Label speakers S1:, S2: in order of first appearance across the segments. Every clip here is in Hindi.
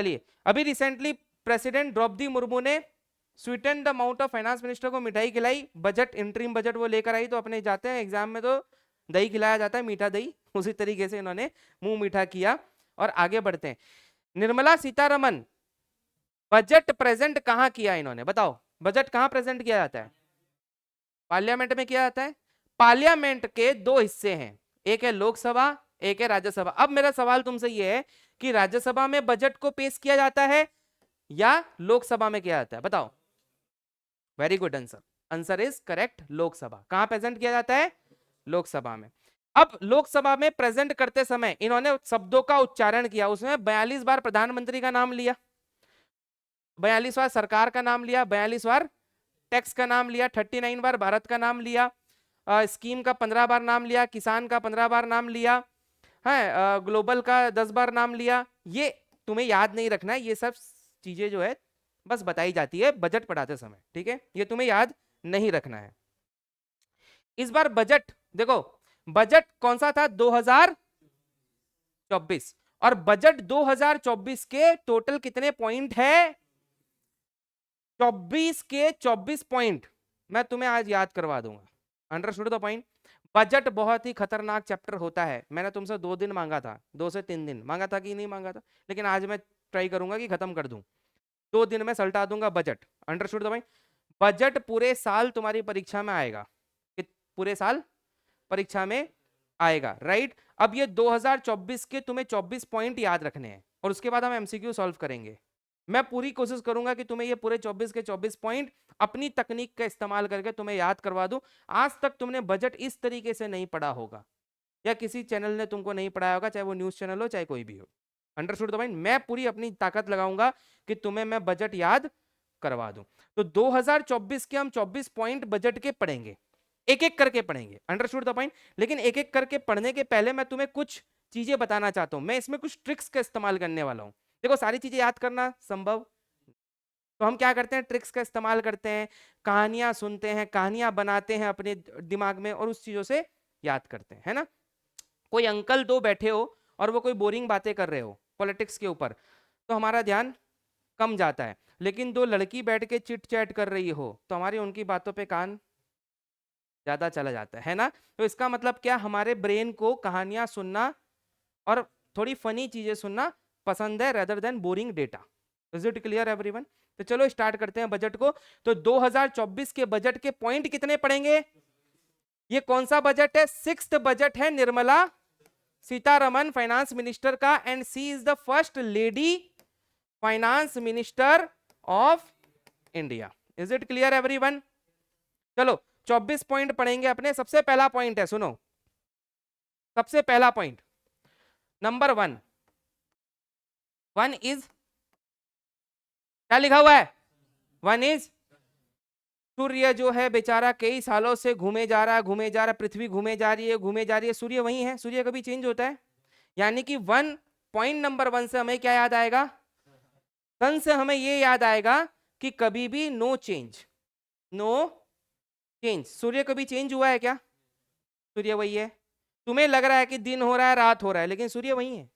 S1: चलिए, अभी रिसेंटली प्रेसिडेंट द्रौपदी मुर्मू ने sweeten the amount of finance minister को मिठाई खिलाई, बजट इंटरिम बजट वो लेकर आई, तो अपने जाते हैं एग्जाम में तो दही खिलाया जाता है, मीठा दही, उसी तरीके से इन्होंने मुंह मीठा किया और आगे बढ़ते हैं। निर्मला सीतारमन, बजट प्रेजेंट कहां किया इन्होंने, बताओ बजट कहां प्रेजेंट किया जाता है? पार्लियामेंट में किया जाता है। पार्लियामेंट के दो हिस्से हैं, एक है लोकसभा, एक है राज्यसभा। अब मेरा सवाल तुमसे यह है कि राज्यसभा में बजट को पेश किया जाता है या लोकसभा में किया जाता है, बताओ। Very good answer, answer is correct, Lok Sabha. कहां प्रेजेंट किया जाता है? लोकसभा में। अब लोकसभा में प्रेजेंट करते समय इन्होंने शब्दों का उच्चारण किया, उसमें 42 बार प्रधानमंत्री का नाम लिया, 42 बार सरकार का नाम लिया, 42 बार टैक्स का नाम लिया, 39 बार भारत का नाम लिया, स्कीम का 15 बार नाम लिया, किसान का 15 बार नाम लिया है, ग्लोबल का 10 बार नाम लिया। ये तुम्हें याद नहीं रखना है, ये सब चीजें जो है बस बताई जाती है बजट पढ़ाते समय, ठीक है, ये तुम्हें याद नहीं रखना है। इस बार बजट देखो, बजट कौन सा था? 2024। और बजट 2024 के टोटल कितने पॉइंट है? 24 के 24 पॉइंट मैं तुम्हें आज याद करवा दूंगा। Understood the point? बजट बहुत ही खतरनाक चैप्टर होता है। मैंने तुमसे 2 दिन मांगा था, 2 से 3 दिन मांगा था कि नहीं मांगा था, लेकिन आज मैं ट्राई करूंगा कि खत्म कर दूं, 2 दिन में सलटा दूंगा budget. Understood the point? Budget पूरे साल तुम्हारी परीक्षा में आएगा, पूरे साल परीक्षा में आएगा, राइट। अब ये 2024 के तुम्हें 24 पॉइंट याद रखने हैं और उसके बाद हम एमसीक्यू सॉल्व करेंगे। मैं पूरी कोशिश करूंगा कि तुम्हें ये पूरे 24 के 24 पॉइंट अपनी तकनीक का इस्तेमाल करके तुम्हें याद करवा दूं। आज तक तुमने बजट इस तरीके से नहीं पढ़ा होगा, या किसी चैनल ने तुमको नहीं पढ़ाया होगा, चाहे वो न्यूज चैनल हो चाहे कोई भी हो। Understood the point? मैं पूरी अपनी ताकत लगाऊंगा कि तुम्हें मैं बजट याद करवा दूं। तो 2024 के हम 24 पॉइंट बजट के पढ़ेंगे, एक एक करके पढ़ेंगे। Understood the point? लेकिन एक एक करके पढ़ने के पहले मैं तुम्हें कुछ चीजें बताना चाहता हूं। मैं इसमें कुछ ट्रिक्स का इस्तेमाल करने वाला हूं। देखो, सारी चीजें याद करना संभव, तो हम क्या करते हैं, ट्रिक्स का इस्तेमाल करते हैं, कहानियां सुनते हैं, कहानियां बनाते हैं अपने दिमाग में और उस चीजों से याद करते हैं, है ना। कोई अंकल दो बैठे हो और वो कोई बोरिंग बातें कर रहे हो पॉलिटिक्स के ऊपर, तो हमारा ध्यान कम जाता है। लेकिन दो लड़की बैठ के चिट चैट कर रही हो तो हमारी उनकी बातों पे कान ज्यादा चला जाता है ना। तो इसका मतलब क्या, हमारे ब्रेन को कहानियां सुनना और थोड़ी फनी चीजें सुनना पसंद है, rather than boring data. Is it clear everyone? तो चलो स्टार्ट करते हैं बजट को। तो 2024 के बजट के पॉइंट कितने पढ़ेंगे? ये कौन सा बजट है? 6th बजट है निर्मला सीतारमन फाइनेंस मिनिस्टर का, and she is the first lady finance minister of India. Is it clear everyone? चलो 24 पॉइंट पढ़ेंगे अपने। सबसे पहला पॉइंट है, सुनो, सबसे पहला पॉइंट नंबर 1 इज, क्या लिखा हुआ है? 1 इज, सूर्य जो है बेचारा कई सालों से घूमे जा रहा है, घूमे जा रहा है, पृथ्वी घूमे जा रही है, घूमे जा रही है, सूर्य वही है, सूर्य कभी चेंज होता है? यानी कि 1 पॉइंट नंबर 1 से हमें क्या याद आएगा? सन से हमें ये याद आएगा कि कभी भी नो चेंज, नो चेंज। सूर्य कभी चेंज हुआ है क्या? सूर्य वही है। तुम्हें लग रहा है कि दिन हो रहा है, रात हो रहा है, लेकिन सूर्य वही है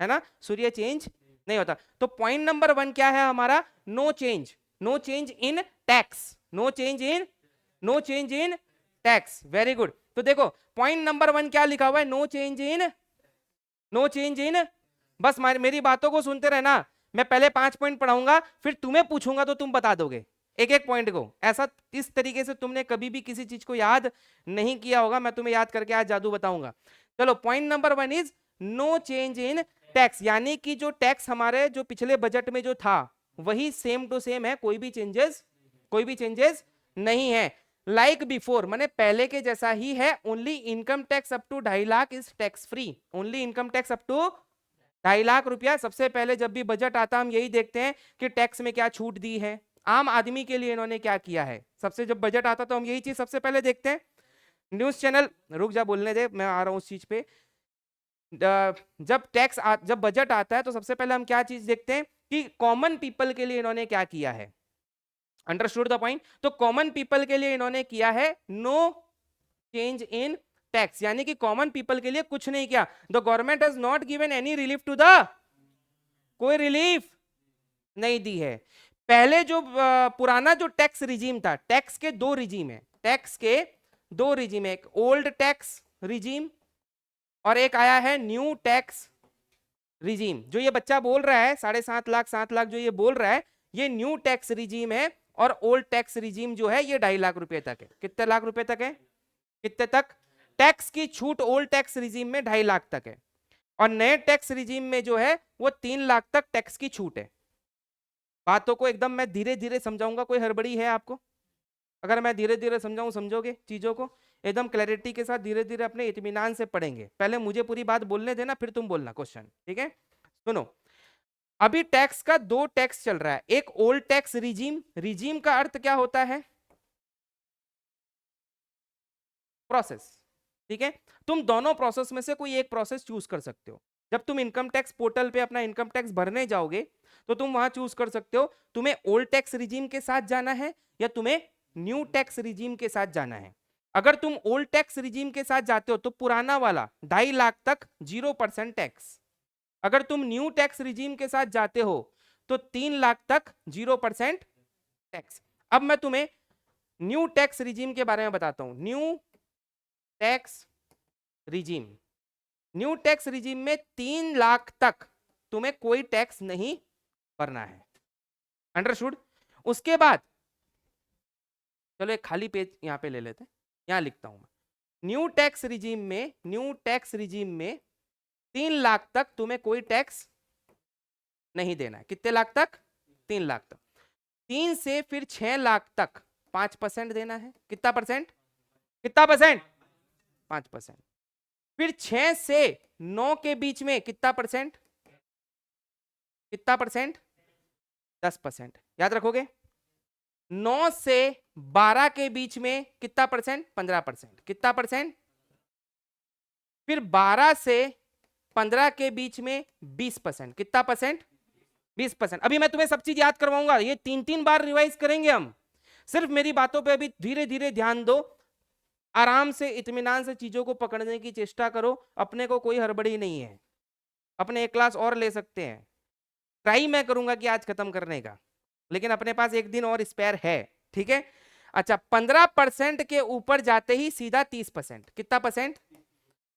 S1: ना, सूर्य चेंज नहीं होता। तो पॉइंट नंबर 1 क्या है हमारा? No change, no change in tax, no change in, no change in tax. Very good. तो देखो पॉइंट नंबर 1 क्या लिखा हुआ है? No change in, no change in. बस मेरी बातों को सुनते रहना, मैं पहले 5 पॉइंट पढ़ाऊंगा, फिर तुम्हें पूछूंगा तो तुम बता दोगे एक एक पॉइंट को। ऐसा इस तरीके से तुमने कभी भी किसी चीज को याद नहीं किया होगा, मैं तुम्हें याद करके आज जादू बताऊंगा। चलो point number 1 is no change in tax, यानी कि जो टैक्स हमारे जो पिछले बजट में जो था वही सेम टू सेम है, कोई भी चेंजेस नहीं है। लाइक बिफोर, माने पहले के जैसा ही है। Only income tax up to 2.5 lakh is tax free, only income tax up to 2.5 lakh रुपया। सबसे पहले जब भी बजट आता हम यही देखते हैं कि टैक्स में क्या छूट दी है, आम आदमी के लिए इन्होंने क्या किया है। सबसे जब बजट आता तो हम यही चीज सबसे पहले देखते हैं। न्यूज चैनल, रुक जा बोलने दे, मैं आ रहा हूं उस चीज पे। जब बजट आता है तो सबसे पहले हम क्या चीज देखते हैं कि कॉमन पीपल के लिए इन्होंने क्या किया है। Understood the point? तो कॉमन पीपल के लिए इन्होंने किया है नो चेंज इन टैक्स, यानी कि कॉमन पीपल के लिए कुछ नहीं किया। The government has not given any relief to the कोई रिलीफ नहीं दी है। पहले जो पुराना जो टैक्स रिजीम था, टैक्स के दो रिजीम है, टैक्स के दो रिजीम है, एक ओल्ड टैक्स रिजीम और एक आया है न्यू टैक्स रिजीम। जो ये बच्चा बोल रहा है 7.5 लाख 7 लाख जो ये बोल रहा है, ये न्यू टैक्स रिजीम है और ओल्ड टैक्स रिजीम जो है ये 2.5 लाख रुपए तक है। कितने लाख रुपए तक है? कितने तक? टैक्स की छूट ओल्ड टैक्स रिजीम में 2.5 लाख तक है और नए टैक्स रिजीम में जो है वो 3 लाख तक टैक्स की छूट है। बातों को एकदम मैं धीरे धीरे समझाऊंगा, कोई हड़बड़ी है आपको? अगर मैं धीरे धीरे समझाऊं समझोगे चीजों को? एकदम क्लैरिटी के साथ धीरे धीरे अपने इत्मीनान से पढ़ेंगे। पहले मुझे पूरी बात बोलने देना, फिर तुम बोलना क्वेश्चन, ठीक है? सुनो, अभी टैक्स का दो टैक्स चल रहा है, एक ओल्ड टैक्स रिजीम, रिजीम का अर्थ क्या होता है? प्रोसेस, ठीक है? तुम दोनों प्रोसेस में से कोई एक प्रोसेस चूज कर सकते हो। जब तुम इनकम टैक्स पोर्टल पे अपना इनकम टैक्स भरने जाओगे तो तुम वहां चूज कर सकते हो तुम्हें ओल्ड टैक्स रिजीम के साथ जाना है या तुम्हें न्यू टैक्स रिजीम के साथ जाना है। अगर तुम ओल्ड टैक्स रिजीम के साथ जाते हो तो पुराना वाला 2.5 लाख तक 0% टैक्स। अगर तुम न्यू टैक्स रिजीम के साथ जाते हो तो 3 लाख तक 0% टैक्स। अब मैं तुम्हें न्यू टैक्स रिजीम के बारे में बताता हूं। New tax regime, new tax regime में 3 लाख तक तुम्हें कोई टैक्स नहीं भरना है। अंडरस्टूड? उसके बाद चलो एक खाली पेज यहां पे ले लेते हैं, यहां लिखता हूं मैं। न्यू टैक्स रिजीम में, न्यू टैक्स रिजीम में 3 लाख तक तुम्हें कोई टैक्स नहीं देना है। कितने लाख तक? 3 लाख तक। 3 से फिर 6 लाख तक 5% देना है। कितना परसेंट? कितना परसेंट? 5%। फिर 6 से 9 के बीच में कितना परसेंट? कितना परसेंट? 10%। याद रखोगे? 9 से 12 के बीच में कितना परसेंट? 15%। कितना परसेंट? फिर 12 से 15 के बीच में 20%। कितना परसेंट? 20%। अभी मैं तुम्हें सब चीज याद करवाऊंगा, ये 3-3 बार रिवाइज करेंगे हम। सिर्फ मेरी बातों पे अभी धीरे धीरे ध्यान दो, आराम से इत्मीनान से चीजों को पकड़ने की चेष्टा करो। अपने को कोई हड़बड़ी नहीं है, अपने एक क्लास और ले सकते हैं। ट्राई मैं करूंगा कि आज खत्म करने का, लेकिन अपने पास एक दिन और स्पेयर है, ठीक है? अच्छा, 15% के ऊपर जाते ही सीधा 30%। कितना परसेंट?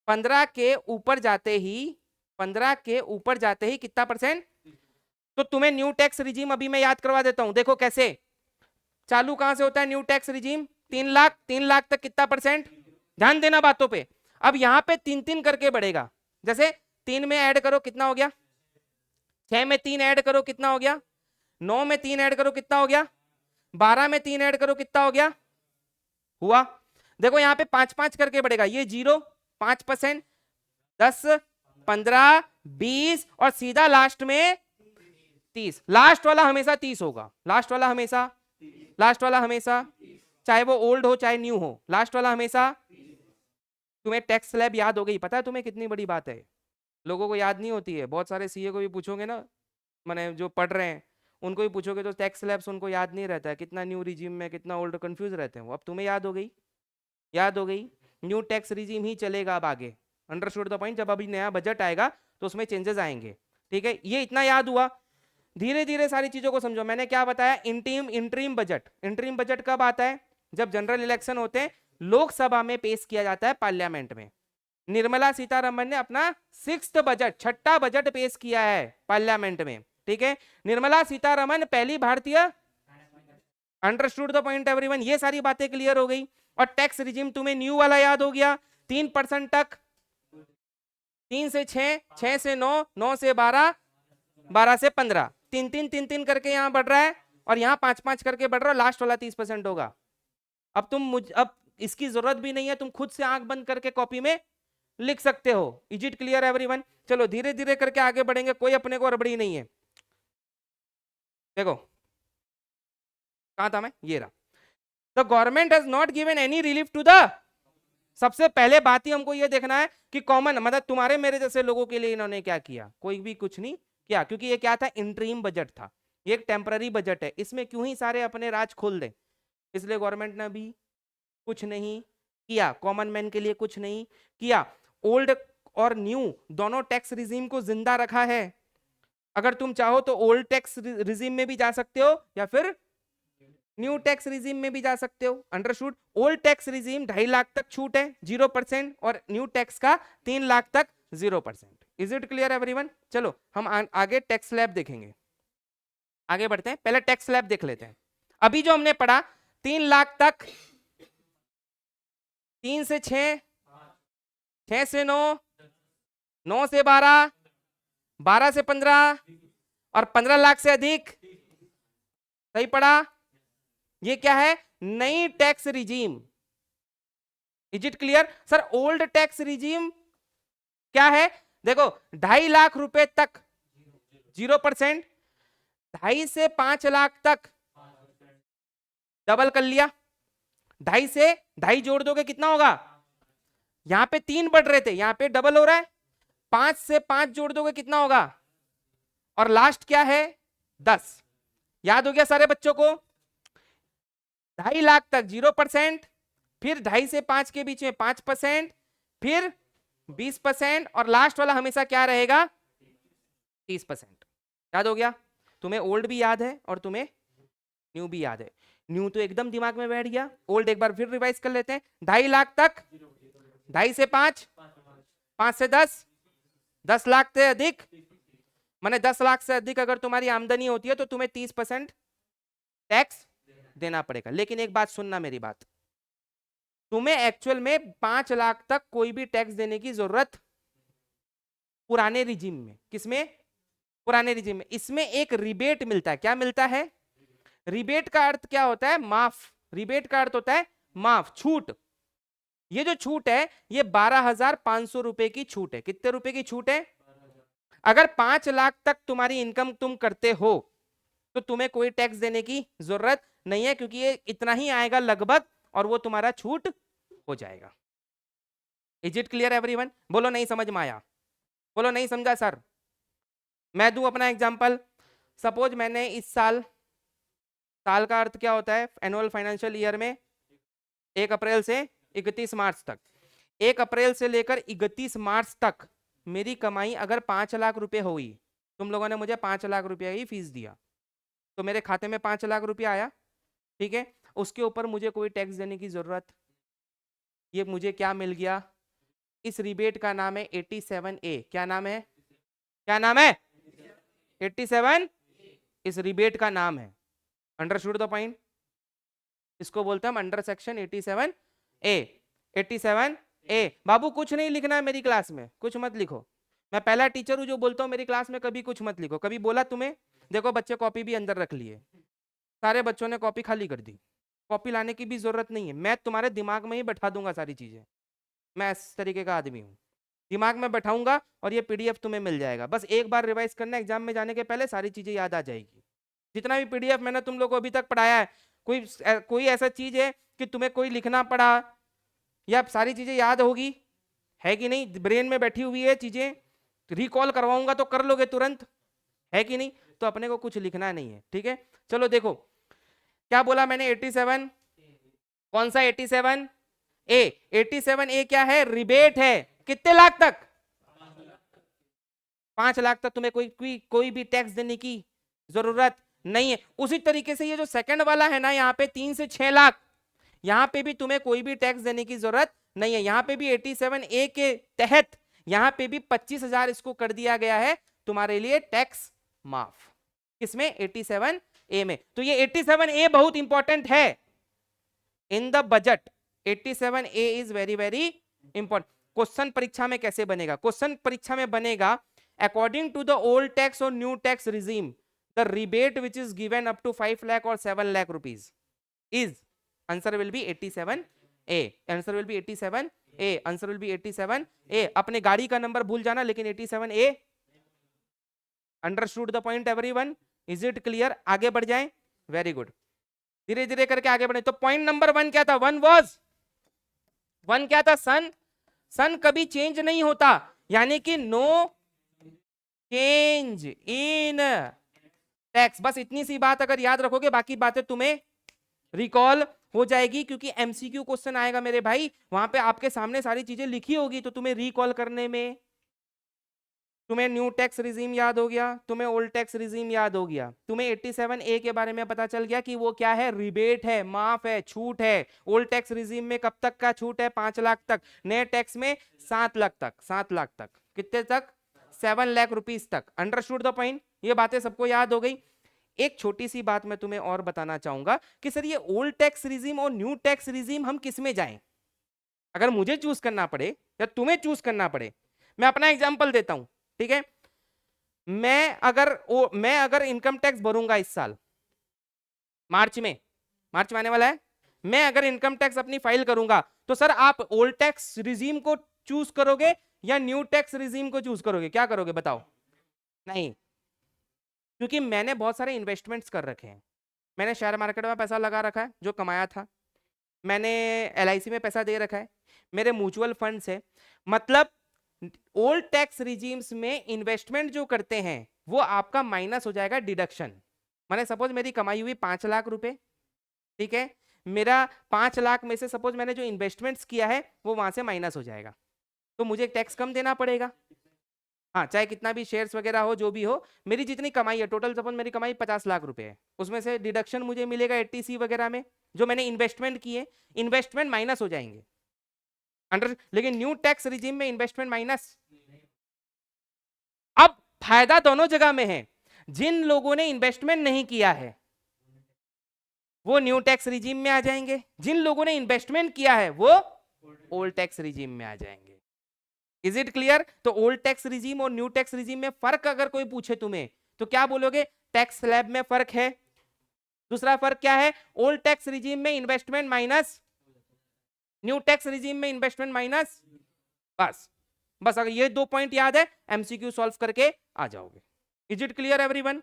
S1: 15 के ऊपर जाते ही, 15 के ऊपर जाते ही कितना परसेंट? तो तुम्हें न्यू टैक्स रिजीम अभी मैं याद करवा देता हूं। देखो कैसे चालू कहां से होता है new tax regime? 3 lakh. 3 lakh तक कितना परसेंट? ध्यान देना बातों पे। अब यहां पे 3-3 करके बढ़ेगा। जैसे 3 में ऐड करो कितना हो गया? 6 में 3 ऐड करो कितना हो गया? 9 में 3 ऐड करो कितना हो गया? 12 में 3 ऐड करो कितना हो गया? हुआ? देखो यहां पे 5-5 करके बढ़ेगा। ये 0, 5%, 10, 15, 20 और सीधा लास्ट में 30। लास्ट वाला हमेशा 30 होगा। लास्ट वाला हमेशा, लास्ट वाला हमेशा, चाहे वो ओल्ड हो चाहे न्यू हो, लास्ट वाला हमेशा। तुम्हें टैक्स स्लैब याद हो गई? पता है तुम्हें कितनी बड़ी बात है? लोगों को याद नहीं होती है। बहुत सारे सीए को भी पूछोगे ना, मैंने जो पढ़ रहे हैं उनको भी पूछोगे तो टैक्स स्लैब्स उनको याद नहीं रहता है, कितना न्यू रिजीम में कितना ओल्ड, कंफ्यूज रहते हैं वो। अब तुम्हें याद हो गई? याद हो गई? न्यू टैक्स रिजीम ही चलेगा अब आगे। Understood the point? जब अभी नया बजट आएगा तो उसमें चेंजेस आएंगे, ठीक है? ये इतना याद हुआ। धीरे धीरे सारी चीजों को समझो। मैंने क्या बताया? Interim budget. इंटरिम बजट कब आता है? जब जनरल इलेक्शन होते हैं, लोकसभा में पेश किया जाता है, पार्लियामेंट में। निर्मला सीतारमन ने अपना 6th बजट, 6ठा बजट पेश किया है पार्लियामेंट में, ठीक है? निर्मला सीतारमन पहली भारतीय। Understood the point everyone? ये सारी बातें क्लियर हो गई। और टैक्स रिजिम तुम्हें न्यू वाला याद हो गया, 3% तक, 3 से 6, 6 से 9, 9 से 12, 12 से 15, 3-3 करके यहां बढ़ रहा है और यहां 5-5 करके बढ़ रहा है। लास्ट वाला 30% होगा। अब अब इसकी जरूरत भी नहीं है, तुम खुद से आंख बंद करके कॉपी में लिख सकते हो। Is it clear everyone? चलो धीरे धीरे करके आगे बढ़ेंगे, कोई अपने को हड़बड़ी नहीं है। देखो कहां था मैं? ये रहा। The government has not given any relief to the. सबसे पहले बात ही हमको ये देखना है कि कॉमन, मतलब तुम्हारे मेरे जैसे लोगों के लिए इन्होंने क्या किया? कोई भी कुछ नहीं किया, क्योंकि ये क्या था? इंटरिम बजट था, ये एक टेम्पररी बजट है। इसमें क्यों ही सारे अपने राज खोल दें? इसलिए गवर्नमेंट ने भी कुछ नहीं किया, कॉमन मैन के लिए कुछ नहीं किया। ओल्ड और न्यू दोनों टैक्स रिजीम को जिंदा रखा है। अगर तुम चाहो तो ओल्ड टैक्स रिजीम में भी जा सकते हो या फिर न्यू टैक्स रिजीम में भी जा सकते हो। Understood. Old tax regime 2.5 lakh तक छूट है 0% और न्यू टैक्स का 3 लाख तक 0%। Is it clear everyone? चलो हम आगे टैक्स स्लैब देखेंगे, आगे बढ़ते हैं। पहले टैक्स स्लैब देख लेते हैं। अभी जो हमने पढ़ा 3 लाख तक 3 से 6, 6 से 9, 9 से 12, 12 से 15 और 15 लाख से अधिक। सही पढ़ा? ये क्या है? नई tax regime. Is it clear? Sir old tax regime क्या है? देखो 2.5 लाख रुपए तक 0%, 2.5 से 5 लाख तक डबल कर लिया। 2.5 से 2.5 जोड़ दोगे कितना होगा? यहां पे 3 बढ़ रहे थे, यहां पे डबल हो रहा है। 5 से 5 जोड़ दोगे कितना होगा? और लास्ट क्या है? 10। याद हो गया सारे बच्चों को? 2.5 लाख तक 0%, फिर 2.5 से 5 के बीच में 5%, फिर 20% और लास्ट वाला हमेशा क्या रहेगा? 30%। याद हो गया? तुम्हें ओल्ड भी याद है और तुम्हें न्यू भी याद है। न्यू तो एकदम दिमाग में बैठ गया, ओल्ड एक बार फिर रिवाइज कर लेते हैं। 2.5 लाख तक 2.5 से 5, 5 से 10, 10 लाख से अधिक, माने 10 लाख से अधिक अगर तुम्हारी आमदनी होती है तो तुम्हें 30% टैक्स देना पड़ेगा। लेकिन एक बात सुनना मेरी बात, तुम्हें एक्चुअल में 5 लाख तक कोई भी टैक्स देने की जरूरत पुराने रिजीम में। किसमें? पुराने रिजीम में। इसमें एक रिबेट मिलता है। क्या मिलता है? रिबेट का अर्थ क्या होता है? माफ। रिबेट का अर्थ होता है माफ, छूट। ये जो छूट है ये 12,500 रुपए की छूट है। कितने रुपए की छूट है? अगर 5 लाख तक तुम्हारी इनकम तुम करते हो तो तुम्हें कोई टैक्स देने की जरूरत नहीं है, क्योंकि ये इतना ही आएगा लगभग और वो तुम्हारा छूट हो जाएगा। Is it clear everyone? बोलो नहीं समझ में आया? बोलो नहीं समझा सर? मैं दूं अपना एग्जांपल। सपोज मैंने इस साल, साल का अर्थ क्या होता है एनुअल फाइनेंशियल ईयर में? 1 अप्रैल से 31 मार्च तक। 1 अप्रैल से लेकर 31 मार्च तक मेरी कमाई अगर 5 लाख रुपए हुई, तुम लोगों ने मुझे 5 लाख रुपया ही फीस दिया, तो मेरे खाते में 5 लाख रुपया आया, ठीक है? उसके ऊपर मुझे कोई टैक्स देने की जरूरत, ये मुझे क्या मिल गया? इस रिबेट का नाम है 87A। क्या नाम है? क्या नाम है? 87 इस रिबेट का नाम है। Understood the point? इसको बोलते हैं हम अंडर सेक्शन 87A। 87A। बाबू कुछ नहीं लिखना है मेरी क्लास में, कुछ मत लिखो। मैं पहला टीचर हूं जो बोलता हूं मेरी क्लास में कभी कुछ मत लिखो। कभी बोला तुम्हें? देखो बच्चे कॉपी भी अंदर रख लिए, सारे बच्चों ने कॉपी खाली कर दी। कॉपी लाने की भी जरूरत नहीं है, मैं तुम्हारे दिमाग में ही बैठा दूंगा सारी चीजें। मैं इस तरीके का आदमी हूँ, दिमाग में बैठाऊंगा और ये पीडीएफ तुम्हें मिल जाएगा। बस एक बार रिवाइज करना, एग्जाम में जाने के पहले सारी चीजें याद आ जाएगी। जितना भी पीडीएफ मैंने तुम लोग को अभी तक पढ़ाया है, कोई ऐसा चीज है कि तुम्हें कोई लिखना पड़ा या सारी चीजें याद होगी? है कि नहीं? ब्रेन में बैठी हुई है चीजें, रिकॉल करवाऊंगा तो कर लोगे तुरंत, है कि नहीं? तो अपने को कुछ लिखना नहीं है, ठीक है? चलो देखो क्या बोला मैंने, 87। कौन सा 87A? 87A क्या है? रिबेट है। कितने लाख तक? 5 लाख तक तुम्हें कोई भी टैक्स देने की जरूरत नहीं है। उसी तरीके से ये जो सेकंड वाला है ना, यहाँ पे 3 से 6 लाख, यहाँ पे भी तुम्हें कोई भी टैक्स देने की जरूरत नहीं है। यहाँ पे भी 87A के तहत यहाँ पे भी 25,000 इसको कर दिया गया है तुम्हारे लिए टैक्स माफ। किसमें? 87A में। तो ये 87A बहुत इंपॉर्टेंट है in the budget. 87A is very very important. Question परीक्षा में कैसे बनेगा? क्वेश्चन परीक्षा में बनेगा according to the old tax और new tax regime the rebate which is given up to 5 lakh और 7 lakh rupees is, answer will be 87A। Answer will be 87A। Answer will be 87A। अपने गाड़ी का नंबर भूल जाना लेकिन 87A। Understood the point everyone? Is it clear? आगे बढ़ जाएं। वेरी गुड, धीरे धीरे करके आगे बढ़े। तो पॉइंट नंबर 1 क्या था? वन क्या था? सन कभी चेंज नहीं होता, यानी कि नो चेंज इन टैक्स। बस इतनी सी बात अगर याद रखोगे बाकी बातें तुम्हें रिकॉल हो जाएगी, क्योंकि एमसीक्यू क्वेश्चन आएगा मेरे भाई, वहां पे आपके सामने सारी चीजें लिखी होगी तो तुम्हें रिकॉल करने में तुम्हें न्यू टैक्स रिजीम याद हो गया, तुम्हें ओल्ड टैक्स रिजीम याद हो गया, तुम्हें 87A के बारे में पता चल गया कि वो क्या है, रिबेट है, माफ है, छूट है। ओल्ड टैक्स रिजीम में कब तक का छूट है, 5 लाख तक। नए टैक्स में 7 लाख तक, 7 लाख तक, कितने तक, 7 लाख रुपीस तक। Understood the point? ये बातें सबको याद हो गई। एक छोटी सी बात मैं तुम्हें और बताना चाहूंगा कि सर ये ओल्ड टैक्स रिजीम और न्यू टैक्स रिजीम हम किस में जाएं? अगर मुझे चूज करना पड़े या तुम्हें चूज करना पड़े, मैं अपना एग्जांपल देता हूं, ठीक है। मैं अगर इनकम टैक्स भरूंगा इस साल मार्च में आने वाला है, मैं अगर इनकम टैक्स अपनी फाइल करूंगा, तो सर आप ओल्ड टैक्स रिजीम को चूज करोगे या न्यू टैक्स रिजीम को चूज करोगे? क्या करोगे बताओ? नहीं, क्योंकि मैंने बहुत सारे इन्वेस्टमेंट्स कर रखे हैं। मैंने शेयर मार्केट में पैसा लगा रखा है जो कमाया था, मैंने LIC में पैसा दे रखा है, मेरे म्यूचुअल फंड्स है। मतलब ओल्ड टैक्स रिजीम्स में इन्वेस्टमेंट जो करते हैं वो आपका माइनस हो जाएगा डिडक्शन। मैंने सपोज मेरी कमाई हुई 5 लाख रुपए, ठीक है, मेरा 5 लाख में से सपोज मैंने जो इन्वेस्टमेंट्स किया है वो वहां से माइनस हो जाएगा, तो मुझे टैक्स कम देना पड़ेगा। हाँ, चाहे कितना भी शेयर्स वगैरह हो, जो भी हो, मेरी जितनी कमाई है टोटल, सपोज मेरी कमाई 50 लाख रुपए है, उसमें से डिडक्शन मुझे मिलेगा 80C वगैरह में, जो मैंने इन्वेस्टमेंट किए, इन्वेस्टमेंट माइनस हो जाएंगे। लेकिन न्यू टैक्स रिजीम में इन्वेस्टमेंट माइनस। अब फायदा दोनों जगह में है। जिन लोगों ने इन्वेस्टमेंट नहीं किया है वो न्यू टैक्स रिजीम में आ जाएंगे, जिन लोगों ने इन्वेस्टमेंट किया है वो ओल्ड टैक्स रिजीम में आ जाएंगे। Is it clear? तो ओल्ड टैक्स रिजीम और न्यू टैक्स रिजीम में फर्क अगर कोई पूछे तुम्हें तो क्या बोलोगे? टैक्स स्लैब में फर्क है। दूसरा फर्क क्या है? ओल्ड टैक्स रिजीम में investment minus, new tax regime में इन्वेस्टमेंट माइनस। बस बस अगर ये 2 पॉइंट याद है, MCQ सॉल्व करके आ जाओगे। Is it clear everyone?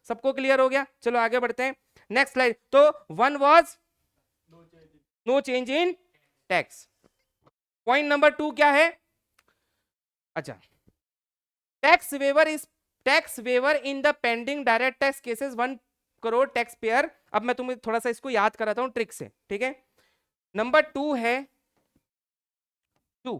S1: सबको क्लियर हो गया? चलो आगे बढ़ते हैं, नेक्स्ट स्लाइड। तो 1 was no change in tax. Point number 2 क्या है? अच्छा, tax waiver in the pending direct tax cases 1 crore tax payer. अब मैं तुम्हें थोड़ा सा इसको याद कराता हूं ट्रिक से, ठीक है। नंबर 2 है 2,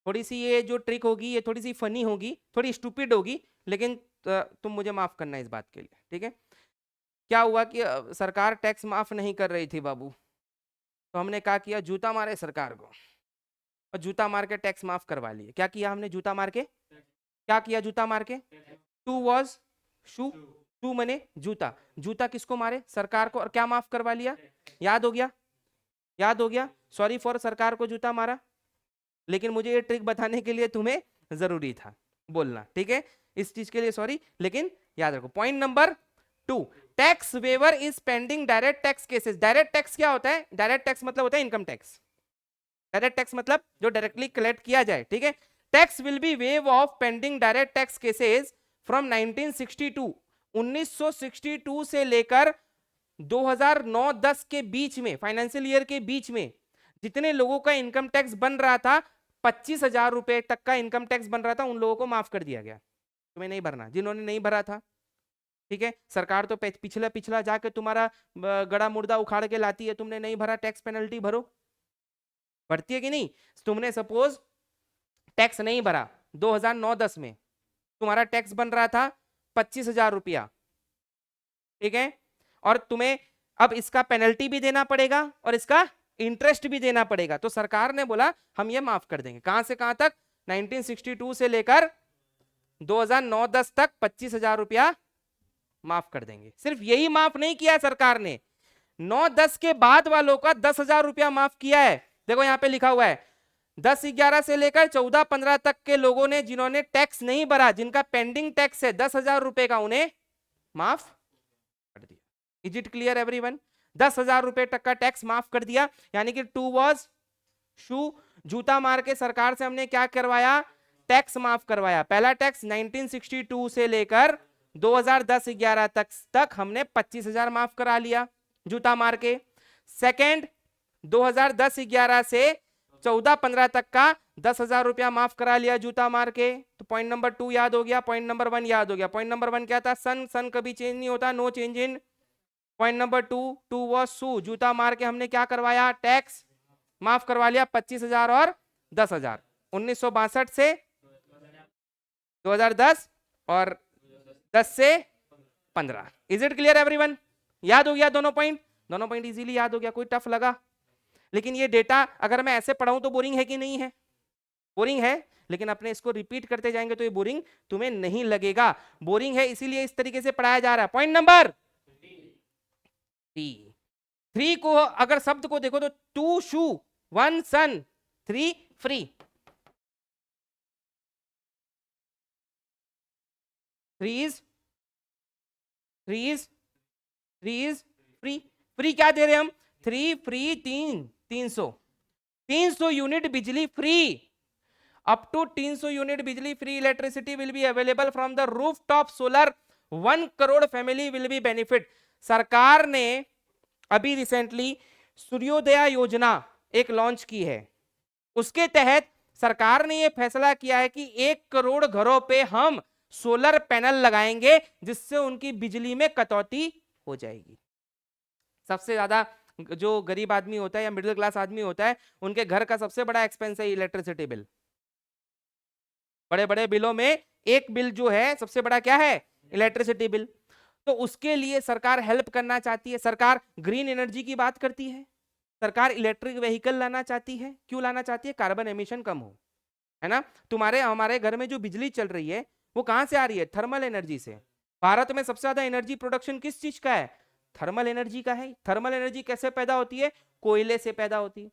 S1: थोड़ी सी ये जो ट्रिक होगी ये थोड़ी सी फनी होगी, थोड़ी स्टूपिड होगी, लेकिन तुम मुझे माफ करना इस बात के लिए, ठीक है। क्या हुआ कि सरकार टैक्स माफ नहीं कर रही थी बाबू, तो हमने क्या किया, जूता मारे सरकार को और जूता मार के टैक्स माफ करवा लिए। क्या किया हमने? जूता मार के। क्या किया जूता मार के? 2 वाज शू, 2 मने जूता। जूता किसको मारे? सरकार को, और क्या माफ करवा लिया? याद हो गया? याद हो गया? सॉरी फॉर सरकार को जूता मारा, लेकिन मुझे ये ट्रिक बताने के लिए तुम्हें जरूरी था बोलना, ठीक है। इस चीज के लिए सॉरी, लेकिन याद रखो। Point number 2, tax waiver is pending direct tax cases. Direct tax क्या होता है? डायरेक्ट टैक्स मतलब होता है इनकम टैक्स। डायरेक्ट टैक्स मतलब जो डायरेक्टली कलेक्ट किया जाए, ठीक है। Tax will be wave of pending direct tax cases from 1962, 1962 से लेकर 2009-10 के बीच में, फाइनेंशियल ईयर के बीच में जितने लोगों का इनकम टैक्स बन रहा था, 25,000 रुपए तक का इनकम टैक्स बन रहा था, उन लोगों को माफ कर दिया गया। तुम्हें नहीं भरना, जिन्होंने नहीं भरा था, ठीक है। सरकार तो पिछला पिछला जाके तुम्हारा गड़ा मुर्दा उखाड़ के लाती है, तुमने नहीं भरा टैक्स पेनल्टी भरो, भरती है कि नहीं? तुमने सपोज टैक्स नहीं भरा 2009-10 में, तुम्हारा टैक्स बन रहा था 25,000 रुपया, ठीक है, और तुम्हें अब इसका पेनल्टी भी देना पड़ेगा और इसका इंटरेस्ट भी देना पड़ेगा। तो सरकार ने बोला हम ये माफ कर देंगे। कहां से कहां तक? 1962 से लेकर 2009-10 तक 25,000 रुपया माफ कर देंगे। सिर्फ यही माफ नहीं किया सरकार ने, 9-10 के बाद वालों का 10,000 रुपया माफ किया है। देखो यहां पे लिखा हुआ है 10-11 से लेकर 14-15 तक के लोगों ने जिन्होंने टैक्स नहीं भरा, जिनका पेंडिंग टैक्स है 10,000 रुपए का, उन्हें माफ कर दिया। Is it clear everyone? 10,000 रुपए तक का टैक्स माफ कर दिया। यानी कि 2 वाज शू, जूता मार के सरकार से हमने क्या करवाया? टैक्स माफ करवाया। पहला टैक्स 1962 से लेकर 2010-11 तक हमने 25,000 माफ करा लिया जूता मार के। सेकेंड 2010-11 से 14-15 तक का 10,000 रुपया माफ करा लिया जूता मार के। तो पॉइंट नंबर 2 याद हो गया, पॉइंट नंबर 1 याद हो गया। पॉइंट नंबर 1 क्या था? सन कभी चेंज नहीं होता, no change in. Point number 2 was shoe, जूता मार के हमने क्या करवाया? टैक्स माफ करवा लिया 25,000 और 10,000। 1962 से 2010 और 10 से 15। Is it clear everyone? याद हो गया दोनों पॉइंट? दोनों पॉइंट इजीली याद हो गया, कोई टफ लगा? लेकिन ये डेटा अगर मैं ऐसे पढ़ाऊं तो बोरिंग है कि नहीं है? बोरिंग है, लेकिन अपने इसको रिपीट करते जाएंगे तो ये बोरिंग तुम्हें नहीं लगेगा। बोरिंग है इसीलिए इस तरीके से पढ़ाया जा रहा है। पॉइंट नंबर 3 को अगर शब्द को देखो तो 2 शू 1 सन 3 फ्री। 3 is free. फ्री क्या दे रहे हैं हम? 3 फ्री 300 यूनिट बिजली फ्री। अप टू 300 यूनिट बिजली free electricity will be available from the rooftop solar. 1 crore family will be benefit. सरकार ने अभी रिसेंटली सूर्योदया योजना एक लॉन्च की है। उसके तहत सरकार ने यह फैसला किया है कि 1 करोड़ घरों पे हम सोलर पैनल लगाएंगे, जिससे उनकी बिजली में कटौती हो जाएगी। सबसे ज्यादा जो गरीब आदमी होता है या मिडिल क्लास आदमी होता है, उनके घर का सबसे बड़ा एक्सपेंस है इलेक्ट्रिसिटी बिल। बड़े बड़े बिलों में एक बिल जो है सबसे बड़ा क्या है? Electricity bill. तो उसके लिए सरकार हेल्प करना चाहती है। सरकार ग्रीन एनर्जी की बात करती है। सरकार इलेक्ट्रिक व्हीकल लाना चाहती है। क्यों लाना चाहती है? कार्बन एमिशन कम हो, है ना। तुम्हारे हमारे घर में जो बिजली चल रही है वो कहां से आ रही है? थर्मल एनर्जी से। भारत में सबसे ज्यादा एनर्जी प्रोडक्शन किस चीज का है? थर्मल एनर्जी का है। थर्मल एनर्जी कैसे पैदा होती है? कोयले से पैदा होती है।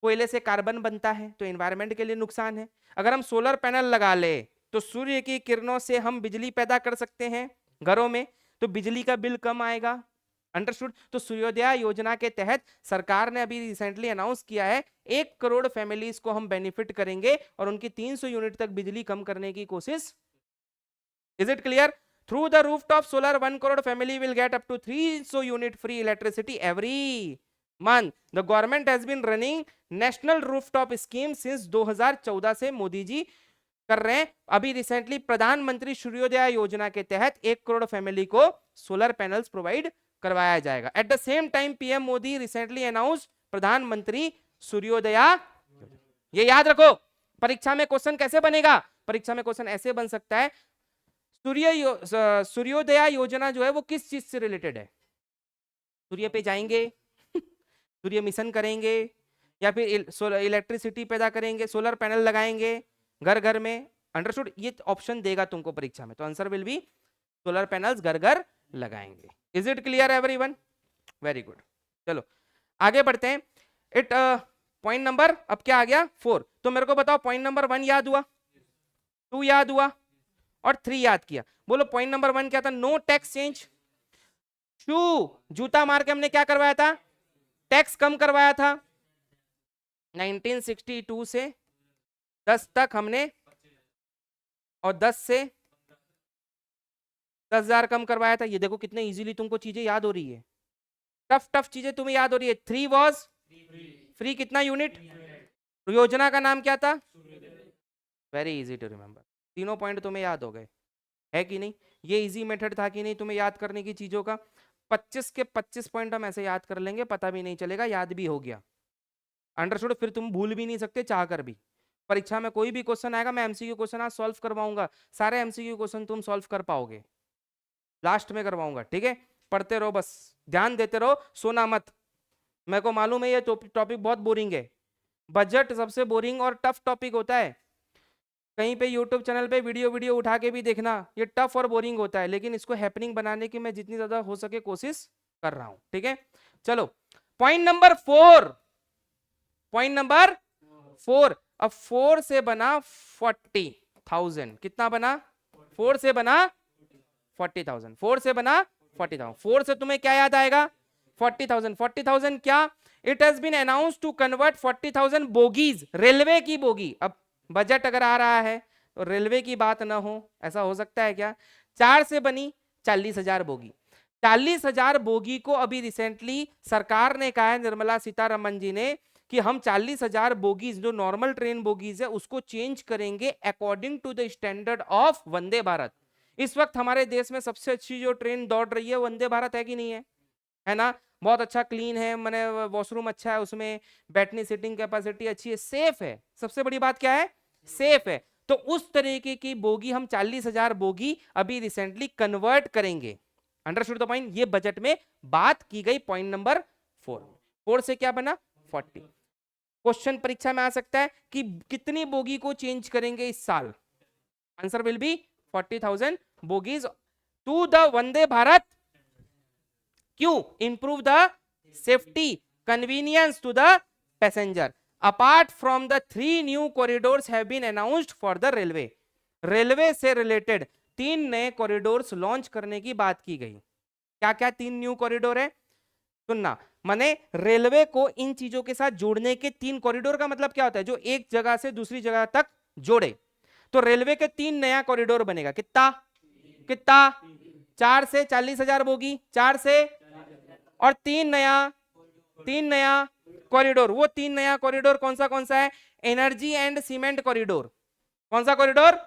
S1: कोयले से कार्बन बनता है, तो एनवायरमेंट के लिए नुकसान है। अगर हम सोलर पैनल लगा ले तो सूर्य की किरणों से हम बिजली पैदा कर सकते हैं घरों में, तो बिजली का बिल कम आएगा। अंडरस्टूड? तो सूर्योदय योजना के तहत सरकार ने अभी रिसेंटली अनाउंस किया है 1 करोड़ फैमिलीज को हम बेनिफिट करेंगे और उनकी 300 यूनिट तक बिजली कम करने की कोशिश। Is it clear? Through the rooftop solar 1 crore family will get up to 300 unit free electricity every month. The government has been running national rooftop scheme since 2014 से मोदी जी कर रहे हैं। अभी रिसेंटली प्रधानमंत्री सूर्योदय योजना के तहत 1 करोड़ फैमिली को सोलर पैनल्स प्रोवाइड करवाया जाएगा। At the same time PM Modi recently announce प्रधानमंत्री सूर्योदय। ये याद रखो, परीक्षा में क्वेश्चन कैसे बनेगा? परीक्षा में क्वेश्चन ऐसे बन सकता है, सूर्योदय योजना जो है वो किस चीज से रिलेटेड है? सूर्य पे जाएंगे सूर्य मिशन करेंगे, या फिर इलेक्ट्रिसिटी पैदा करेंगे, सोलर पैनल लगाएंगे घर घर में। अंडरस्टूड? ये ऑप्शन देगा तुमको परीक्षा में, तो answer will B solar panels घर घर लगाएंगे। Is it clear everyone? Very good. चलो आगे बढ़ते हैं। इट पॉइंट नंबर अब क्या आ गया? 4। तो मेरे को बताओ, पॉइंट नंबर 1 याद हुआ, 2 याद हुआ और 3 याद किया। बोलो पॉइंट नंबर 1 क्या था? No tax change. शू जूता मार के हमने क्या करवाया था? टैक्स कम करवाया था। 1962 से 10 तक हमने, और 10 से 10,000 कम करवाया था। ये देखो कितने इजीली तुमको चीजें याद हो रही है। टफ चीजें तुम्हें याद हो रही है। 3 वॉज फ्री कितना यूनिट? योजना का नाम क्या था? Very easy to remember. तीनों पॉइंट तुम्हें याद हो गए, है कि नहीं? ये इजी मेथड था कि नहीं तुम्हें याद करने की चीजों का? 25 के 25 पॉइंट हम ऐसे याद कर लेंगे, पता भी नहीं चलेगा, याद भी हो गया। अंडरस्टूड? फिर तुम भूल भी नहीं सकते चाह कर भी। परीक्षा में कोई भी क्वेश्चन आएगा, मैं एमसीक्यू क्वेश्चन आज सॉल्व करवाऊंगा, सारे एमसीक्यू क्वेश्चन तुम सॉल्व कर पाओगे, लास्ट में करवाऊंगा। ठीक है? पढ़ते रहो, बस ध्यान देते रहो, सोना मत। मेरे को मालूम है ये टॉपिक बहुत बोरिंग है। बजट सबसे बोरिंग और टफ टॉपिक होता है। कहीं पे यूट्यूब चैनल पे वीडियो उठा के भी देखना, ये टफ और बोरिंग होता है, लेकिन इसको हैपनिंग बनाने की मैं जितनी ज्यादा हो सके कोशिश कर रहा हूं। ठीक है? चलो पॉइंट नंबर 4। Point number 4। अब 4 से बना 40,000। कितना बना? 4 से बना 40,000। 4 से बना 40,000। 4 से तुम्हें क्या याद आएगा? 40,000। 40,000 क्या? It has been announced to convert 40,000 bogies, railway की बोगी। अब बजट अगर आ रहा है तो रेलवे की बात ना हो, ऐसा हो सकता है क्या? 4 से बनी 40,000 बोगी। 40,000 बोगी को अभी रिसेंटली सरकार ने कहा है, निर्मला सीतारमन जी ने, कि हम 40,000 बोगीज जो नॉर्मल ट्रेन बोगीज है उसको चेंज करेंगे according to the standard of Vande Bharat. इस वक्त हमारे देश में सबसे अच्छी जो ट्रेन दौड़ रही है वंदे भारत है कि नहीं है? है ना? बहुत अच्छा क्लीन है, मैंने वॉशरूम अच्छा है उसमें, बैठने सीटिंग कैपेसिटी अच्छी है, सेफ है। सबसे बड़ी बात क्या है? सेफ है। तो उस तरीके की बोगी हम 40,000 बोगी अभी रिसेंटली कन्वर्ट करेंगे। Understood the point? ये बजट में बात की गई पॉइंट नंबर 4 से क्या बना 40। क्वेश्चन परीक्षा में आ सकता है कि कितनी बोगी को चेंज करेंगे इस साल। Answer will be 40,000 bogies to the Vande Bharat. क्यों? Improve the safety convenience to the passenger. Apart from the 3 new corridors have been announced for the railway. Railway से रिलेटेड 3 नए कॉरिडोर्स लॉन्च करने की बात की गई। क्या क्या 3 न्यू कॉरिडोर है? सुनना, माने रेलवे को इन चीजों के साथ जोड़ने के 3 कॉरिडोर का मतलब क्या होता है? जो एक जगह से दूसरी जगह तक जोड़े। तो रेलवे के 3 नया कॉरिडोर बनेगा। कितना कितना? 4 से 40,000 बोगी, 4 से, और 3 नया कॉरिडोर। वो 3 नया कॉरिडोर कौन सा है? Energy and cement corridor. कौन सा कॉरिडोर?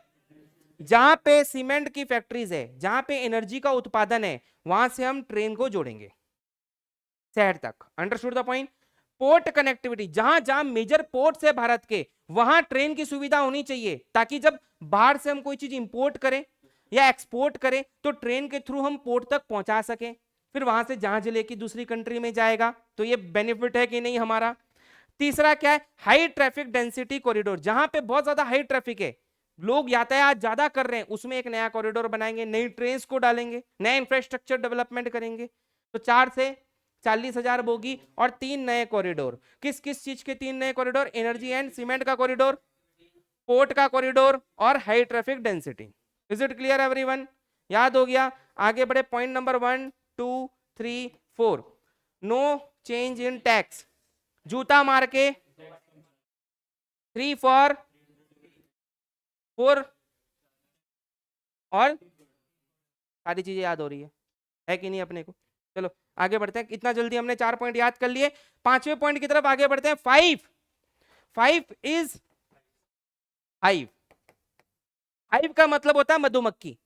S1: जहां पे सीमेंट की फैक्ट्रीज है, जहां पे एनर्जी का उत्पादन है, वहां से हम ट्रेन को जोड़ेंगे शहर तक। Understood the point? Port connectivity, जहां जहां मेजर पोर्ट्स है भारत के, वहां ट्रेन की सुविधा होनी चाहिए, ताकि जब बाहर से हम कोई चीज इंपोर्ट करें या एक्सपोर्ट करें तो ट्रेन के थ्रू हम पोर्ट तक पहुंचा सकें, फिर वहां से जहाज लेके दूसरी कंट्री में जाएगा। तो ये बेनिफिट है कि नहीं हमारा। तीसरा क्या है? High traffic density corridor. जहां पे बहुत ज्यादा हाई ट्रैफिक है, लोग यातायात ज्यादा कर रहे हैं, उसमें एक नया कॉरिडोर बनाएंगे, नई ट्रेन्स को डालेंगे, नया इंफ्रास्ट्रक्चर डेवलपमेंट करेंगे। तो 4 से 40,000 बोगी और 3 नए कॉरिडोर। किस किस चीज के 3 नए कॉरिडोर? एनर्जी एंड सीमेंट का कॉरिडोर, पोर्ट का कॉरिडोर और high traffic density. Is it clear everyone? याद हो गया? आगे बढ़े। Point number 1 2 3 4। No change in tax. जूता मार के 3 फॉर 4 और सारी चीजें याद हो रही है कि नहीं अपने को? चलो आगे बढ़ते हैं। इतना जल्दी हमने 4 पॉइंट याद कर लिए। 5वें पॉइंट की तरफ आगे बढ़ते हैं। 5 इज हाइव। हाइव का मतलब होता है मधुमक्खी।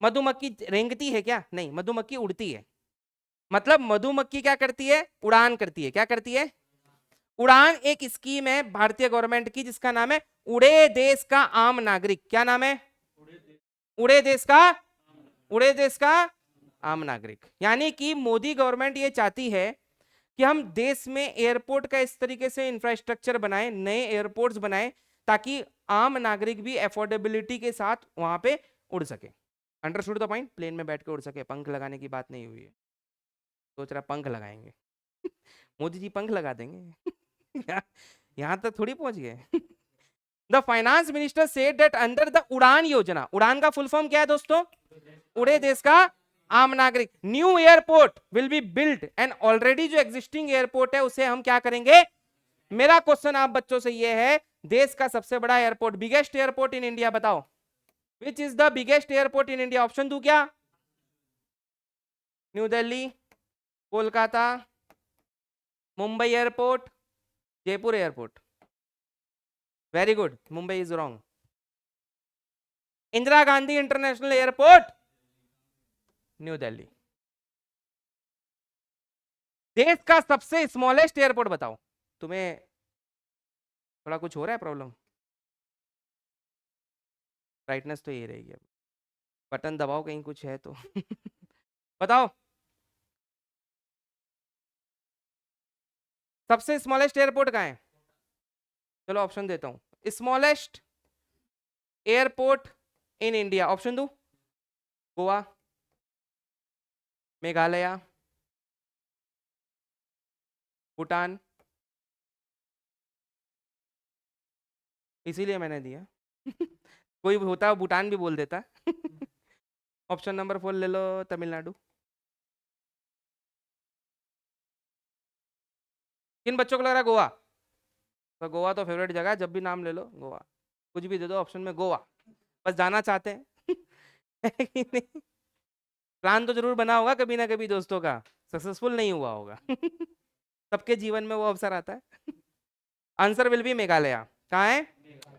S1: मधुमक्खी रेंगती है क्या? नहीं, मधुमक्खी उड़ती है। मतलब मधुमक्खी क्या करती है? उड़ान करती है। क्या करती है? उड़ान एक स्कीम है भारतीय गवर्नमेंट की, जिसका नाम है उड़े देश का आम नागरिक। क्या नाम है? उड़े देश का आम नागरिक। यानी कि मोदी गवर्नमेंट ये चाहती है कि हम देश में एयरपोर्ट का इस तरीके से इंफ्रास्ट्रक्चर बनाएं, नए एयरपोर्ट्स बनाएं, ताकि आम नागरिक भी अफोर्डेबिलिटी के साथ वहां पे उड़ सके। Understood the point? प्लेन में बैठ के उड़ सके। पंख लगाने की बात नहीं हुई है। सोच रहा पंख लगाएंगे मोदी जी पंख लगा देंगे यहां तक थोड़ी पहुंच गए the finance minister said that under the उड़ान योजना। उड़ान का फुल फॉर्म क्या है दोस्तों? उड़े देश का आम नागरिक। New airport will be built and already जो एग्जिस्टिंग एयरपोर्ट है उसे हम क्या करेंगे? मेरा क्वेश्चन आप बच्चों से ये है, देश का सबसे बड़ा airport, biggest airport in India, बताओ which is the biggest airport in India? Option दू क्या? New Delhi, Kolkata, Mumbai airport, Jaipur airport. Very good, Mumbai is wrong. Indira Gandhi international airport, New Delhi. देश का सबसे स्मॉलेस्ट एयरपोर्ट बताओ। तुम्हें थोड़ा कुछ हो रहा है प्रॉब्लम? ब्राइटनेस तो ये रहेगी। अब बटन दबाओ कहीं कुछ है तो बताओ सबसे स्मॉलेस्ट एयरपोर्ट कहाँ है? चलो ऑप्शन देता हूं। Smallest airport in India, option दू? गोवा, मेघालय, भूटान। इसीलिए मैंने दिया कोई भी होता भूटान भी बोल देता ऑप्शन नंबर 4 ले लो, तमिलनाडु। किन बच्चों को लग रहा है गोवा? तो गोवा तो फेवरेट जगह है, जब भी नाम ले लो गोवा, कुछ भी दे दो ऑप्शन में, गोवा बस जाना चाहते हैं प्लान तो जरूर बना होगा कभी ना कभी दोस्तों का, सक्सेसफुल नहीं हुआ होगा सबके जीवन में वो अवसर आता है आंसर विल बी मेघालय। कहाँ है?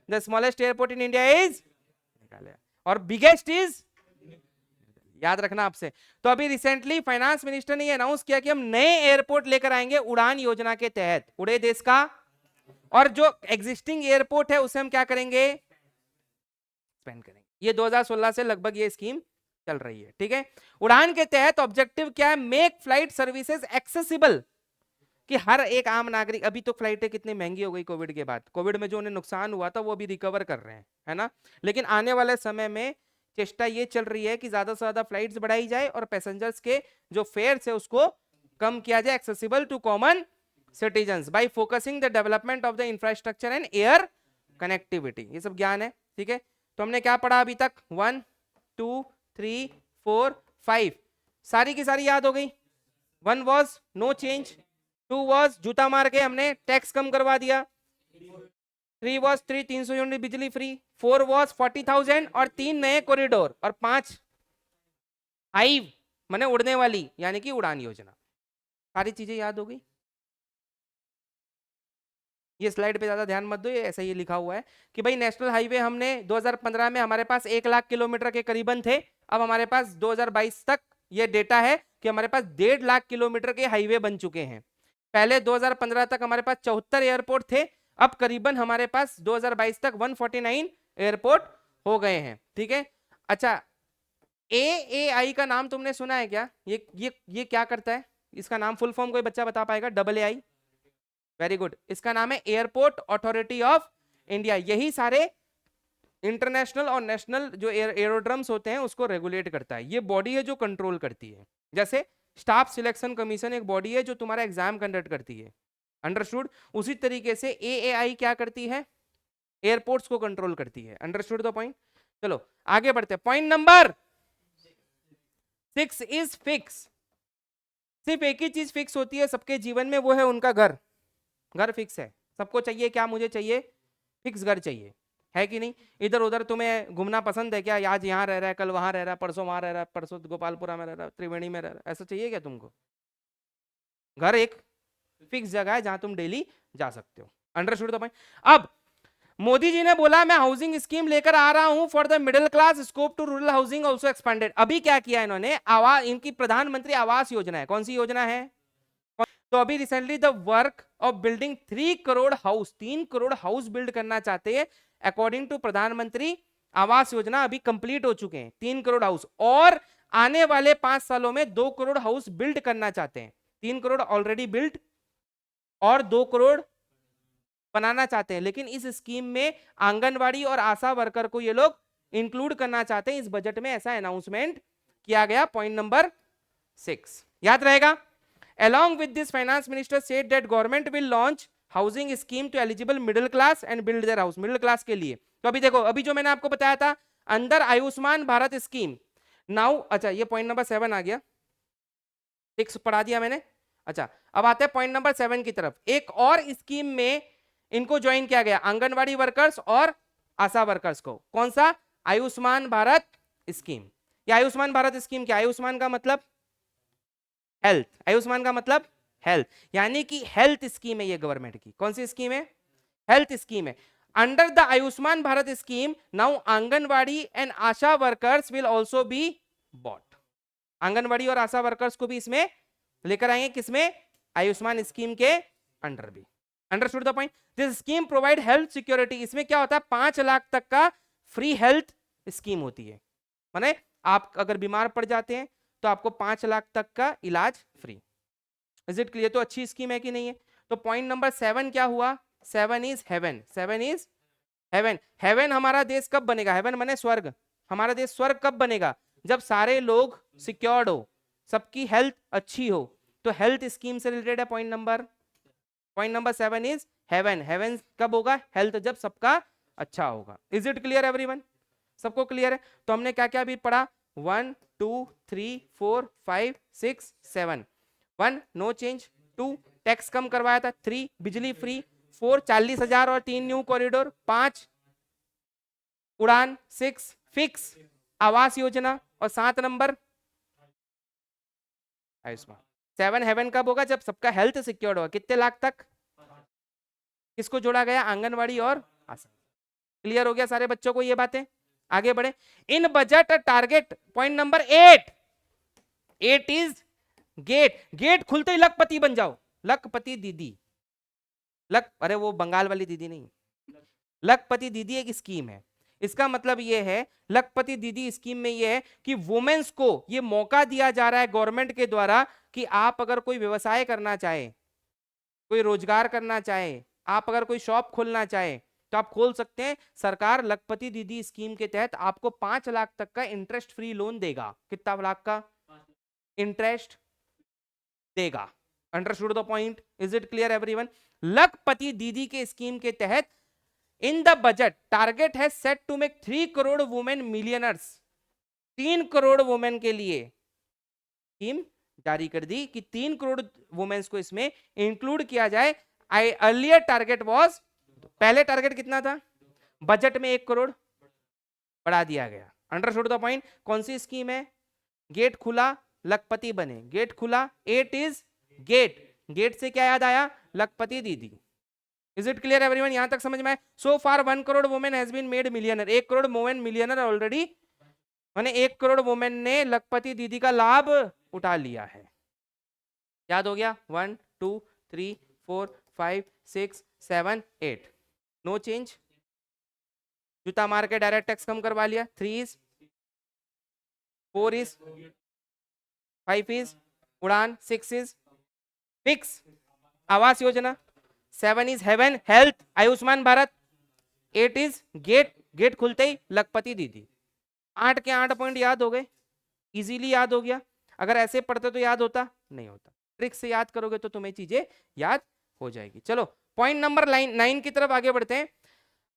S1: The smallest airport in India is Meghalaya और बिगेस्ट इज, याद रखना आपसे। तो अभी रिसेंटली फाइनेंस मिनिस्टर ने ये अनाउंस किया कि हम नए एयरपोर्ट लेकर आएंगे उड़ान योजना के तहत, उड़े देश का। और जो एग्जिस्टिंग एयरपोर्ट है उसे हम क्या करेंगे? स्पेंड करेंगे। ये 2016 से लगभग ये स्कीम चल रही है, ठीक है। उड़ान के तहत ऑब्जेक्टिव क्या है? मेक फ्लाइट सर्विसेज एक्सेसिबल, कि हर एक आम नागरिक, अभी तो फ्लाइटें कितनी महंगी हो गई कोविड के बाद, कोविड में जो उन्हें नुकसान हुआ था वो अभी रिकवर कर रहे हैं, है ना। लेकिन आने वाले समय में चेष्टा ये चल रही है कि ज्यादा से ज्यादा फ्लाइट्स बढ़ाई जाए और पैसेंजर्स के जो फेयर्स है उसको कम किया जाए, accessible to common citizens by focusing the development of the infrastructure and air connectivity. ये सब ज्ञान है, ठीक है। तो हमने क्या पढ़ा अभी तक? 1 2 3 4 5 सारी की सारी याद हो गई। 1 वॉज नो चेंज, 2 वॉज जूता मार के हमने टैक्स कम करवा दिया, 3 वॉज 300 यूनिट बिजली फ्री, 4 वॉज 40,000 और 3 नए कॉरिडोर, और 5 हाइव माने उड़ने वाली यानी कि उड़ान योजना। सारी चीजें याद हो गई। ये स्लाइड पे ज्यादा ध्यान मत दो, ये ऐसा ही लिखा हुआ है कि भाई नेशनल हाईवे हमने 2015 में हमारे पास 1 लाख किलोमीटर के करीबन थे, अब हमारे पास 2022 तक ये डेटा है कि हमारे पास 1.5 लाख किलोमीटर के हाईवे बन चुके हैं। पहले 2015 तक हमारे पास 74 एयरपोर्ट थे, अब करीबन हमारे पास 2022 तक 149 एयरपोर्ट हो गए हैं, ठीक है। अच्छा, AAI का नाम तुमने सुना है क्या? ये क्या करता है? इसका नाम फुल फॉर्म कोई बच्चा बता पाएगा? AAI, very good. इसका नाम है एयरपोर्ट अथॉरिटी ऑफ इंडिया। यही सारे इंटरनेशनल और नेशनल जो एरोड्रम्स होते हैं उसको रेगुलेट करता है। ये बॉडी है जो कंट्रोल करती है। जैसे स्टाफ सिलेक्शन कमीशन एक बॉडी है जो तुम्हारा एग्जाम कंडक्ट करती है, अंडरस्टूड। उसी तरीके से AAI क्या करती है? एयरपोर्ट्स को कंट्रोल करती है, अंडरस्टूड द पॉइंट। चलो आगे बढ़ते हैं। Point number 6 is fix. सिर्फ एक ही चीज फिक्स होती है सबके जीवन में, वो है उनका घर। घर फिक्स है, सबको चाहिए क्या? मुझे चाहिए फिक्स घर चाहिए, है कि नहीं? इधर उधर तुम्हें घूमना पसंद है क्या? आज यहाँ रह रहा है, कल वहां रह रहा है, परसों वहां रह रहा है, परसों गोपालपुरा में रह रहा है, त्रिवेणी में रह रहा है, ऐसा चाहिए क्या तुमको? घर एक फिक्स जगह है जहां तुम डेली जा सकते हो, अंडरस्टूड द पॉइंट। अब मोदी जी ने बोला मैं हाउसिंग स्कीम लेकर आ रहा हूं for the middle class, scope to rural housing also expanded. अभी क्या किया इन्होंने? आवास, इनकी प्रधानमंत्री आवास योजना है। कौन सी योजना है? तो अभी recently the work of building 3 crore house, 3 crore house build करना चाहते हैं अकॉर्डिंग टू प्रधानमंत्री आवास योजना। अभी कंप्लीट हो चुके हैं 3 करोड़ हाउस, और आने वाले 5 सालों में 2 करोड़ हाउस बिल्ड करना चाहते हैं। 3 करोड़ ऑलरेडी बिल्ड और 2 करोड़ बनाना चाहते हैं। लेकिन इस स्कीम में आंगनवाड़ी और आशा वर्कर को ये लोग इंक्लूड करना चाहते हैं। इस बजट में ऐसा अनाउंसमेंट किया गया। पॉइंट नंबर 6 याद रहेगा। Along with this, finance minister said that government will launch housing scheme to eligible middle class and build their house. middle class के लिए तो अभी देखो, अभी जो मैंने आपको बताया था अंदर आयुष्मान भारत स्कीम नाउ, अच्छा ये पॉइंट नंबर 7 आ गया, 6 पढ़ा दिया मैंने। अच्छा अब आते हैं पॉइंट नंबर 7 की तरफ। एक और स्कीम में इनको ज्वाइन किया गया, आंगनवाड़ी वर्कर्स और आशा वर्कर्स को। कौन सा? आयुष्मान भारत स्कीम। ये आयुष्मान भारत स्कीम क्या? आयुष्मान का मतलब हेल्थ, आयुष्मान का मतलब हेल्थ, यानी कि हेल्थ स्कीम है ये गवर्नमेंट की। कौन सी स्कीम है? हेल्थ स्कीम है। Under the Ayushman Bharat scheme now anganwadi and Asha workers will also be bought. Anganwadi और आशा वर्कर्स को भी इसमें लेकर आएंगे। किसमें? आयुष्मान स्कीम के अंडर भी, understood the point. This scheme provide health security. इसमें क्या होता है? 5 लाख तक का फ्री हेल्थ स्कीम होती है, माने आप अगर बीमार पड़ जाते हैं तो आपको 5 लाख तक का इलाज फ्री। Is it clear? तो अच्छी स्कीम है कि नहीं है? तो पॉइंट नंबर 7 क्या हुआ? 7 is heaven. 7 is heaven. Heaven हमारा देश कब बनेगा? हेवन माने स्वर्ग। हमारा देश स्वर्ग कब बनेगा? जब सारे लोग सिक्योर्ड हो, सबकी हेल्थ अच्छी हो। तो हेल्थ स्कीम से रिलेटेड है point number 7 is heaven. Heaven कब होगा? हेल्थ जब सबका अच्छा होगा। Is it clear everyone? सबको क्लियर है? तो हमने क्या क्या अभी पढ़ा? 1 2 3 4 5 6 7। 1 नो चेंज, 2 टैक्स कम करवाया था, 3 बिजली फ्री, 4 40,000 और 3 न्यू कॉरिडोर, 5 उड़ान, 6 फिक्स आवास योजना, और 7 नंबर आयुष्मान। 7 हेवन कब होगा? जब सबका हेल्थ सिक्योर्ड होगा। कितने लाख तक? किसको जोड़ा गया? आंगनवाड़ी और आशा। क्लियर हो गया सारे बच्चों को ये बातें? आगे बढ़े। In budget target point number 8 is gate. Gate खुलते ही लखपति बन जाओ। लखपति दीदी, अरे वो बंगाल वाली दीदी नहीं, लखपति दीदी एक स्कीम है। इसका मतलब ये है, लखपति दीदी स्कीम में ये है कि वुमेन्स को ये मौका दिया जा रहा है गवर्नमेंट के द्वारा कि आप अगर कोई व्यवसाय करना चाहे, कोई रोजगार करना चाहे, आप अगर कोई शॉप खोलना चाहे तो आप खोल सकते हैं। सरकार लखपति दीदी स्कीम के तहत आपको 5 लाख तक का इंटरेस्ट फ्री लोन देगा। कितना लाख का इंटरेस्ट देगा? Understood the point? Is it clear everyone? Lakhpati Didi के स्कीम के तहत इन द बजट टारगेट है set to make 3 crore women millionaires. 3 crore women के लिए स्कीम जारी कर दी कि 3 करोड़ वुमेन्स को इसमें इंक्लूड किया जाए। अर्लियर टारगेट वाज, पहले टारगेट कितना था? बजट में 1 करोड़ बढ़ा दिया गया। Understood the point? कौन सी स्कीम है? गेट खुला लखपति बने। गेट खुला, 8 इज गेट। गेट से क्या याद आया? Lakhpati Didi. Is it clear everyone? यहां तक समझ में आए? So far 1 crore women has been made millionaire. 1 crore women millionaire already, माने 1 करोड़ वुमेन ने लखपति दीदी का लाभ उठा लिया है। याद हो गया? 1 2 3 4 5 6 7 8, नो चेंज। जूता मार के डायरेक्ट टैक्स कम करवा लिया। 3 इज, 4 इज, 5 इज उड़ान, 6 is fix Awas Yojana, 7 is heaven health Ayushman Bharat, 8 is gate. Gate खुलते ही लखपति दीदी। 8 के 8 पॉइंट याद हो गए, इजीली याद हो गया। अगर ऐसे पढ़ते तो याद होता नहीं होता। ट्रिक से याद करोगे तो तुम्हें चीजें याद हो जाएगी। चलो पॉइंट नंबर 9 की तरफ आगे बढ़ते हैं।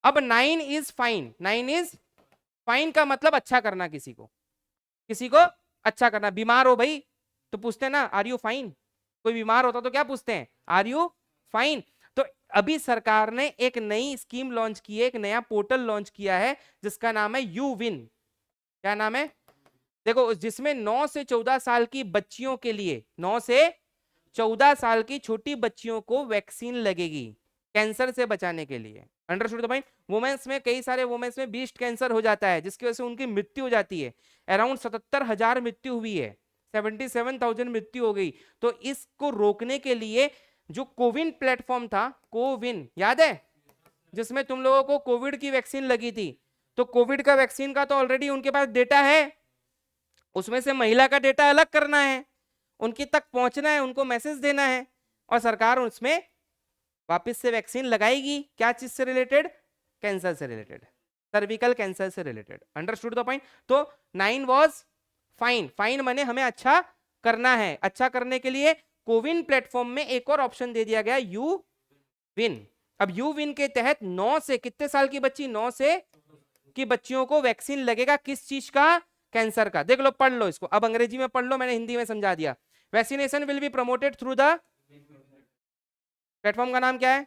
S1: अब 9 इज फाइन। 9 इज फाइन का मतलब अच्छा करना, किसी को अच्छा करना। बीमार हो भाई तो पूछते हैं ना आर यू फाइन? कोई बीमार होता तो क्या पूछते हैं? Are you fine? तो अभी सरकार ने एक नई स्कीम लॉन्च की है, एक नया पोर्टल लॉन्च किया है जिसका नाम है यू विन। क्या नाम है? देखो, जिसमें 9 से 14 साल की बच्चियों के लिए, 9 से 14 साल की छोटी बच्चियों को वैक्सीन लगेगी कैंसर से बचाने के लिए। Understood the point? वुमेन्स में, कई सारे वुमेन्स में ब्रेस्ट कैंसर हो जाता है जिसकी वजह से उनकी मृत्यु हो जाती है। अराउंड 77,000 मृत्यु हुई है, 77,000 मृत्यु हो गई। तो इसको रोकने के लिए जो कोविन प्लेटफॉर्म था, कोविन याद है, जिसमें तुम लोगों को कोविड की वैक्सीन लगी थी, तो कोविड का वैक्सीन का तो ऑलरेडी उनके पास डेटा है, उसमें से महिला का डेटा अलग करना है, उनकी तक पहुंचना है, उनको मैसेज देना है, और सरकार उसमें वापस से वैक्सीन लगाएगी। क्या चीज से रिलेटेड? कैंसर से रिलेटेड, सर्विकल कैंसर से रिलेटेड। Understood the point? तो 9 वाज फाइन। फाइन माने हमें अच्छा करना है। अच्छा करने के लिए कोविन प्लेटफॉर्म में एक और ऑप्शन दे दिया गया, यू विन। अब यू विन के तहत 9 से कितने साल की बच्ची? 9 से की बच्चियों को वैक्सीन लगेगा। किस चीज का? कैंसर का। देख लो, पढ़ लो इसको। अब अंग्रेजी में पढ़ लो, मैंने हिंदी में समझा दिया। Vaccination will be promoted through the platform का नाम क्या है?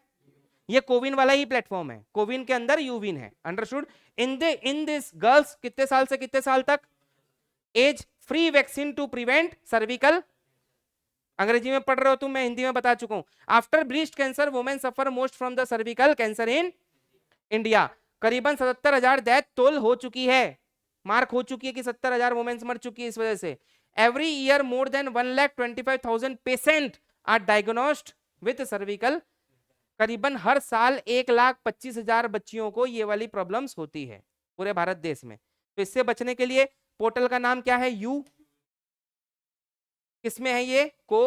S1: ये कोविन वाला ही प्लेटफॉर्म है, कोविन के अंदर यूविन है। अंडरस्टूड? इन दिस गर्ल्स कितने साल से कितने साल तक? As free vaccine to prevent cervical. अंग्रेजी में पढ़ रहे हो तुम, मैं हिंदी में बता चुका हूं। After breast cancer women suffer most from the cervical cancer in India. करीबन 77,000 डेथ टोल हो चुकी है, मार्क हो चुकी है कि 70,000 वुमेन्स मर चुकी है इस वजह से। Every year more than 1,25,000 patient are diagnosed with cervical. करीबन हर साल 1,25,000 बच्चियों को ये वाली प्रॉब्लम्स होती है पूरे भारत देश में। तो इससे बचने के लिए पोर्टल का नाम क्या है? यू। किसमें है ये? को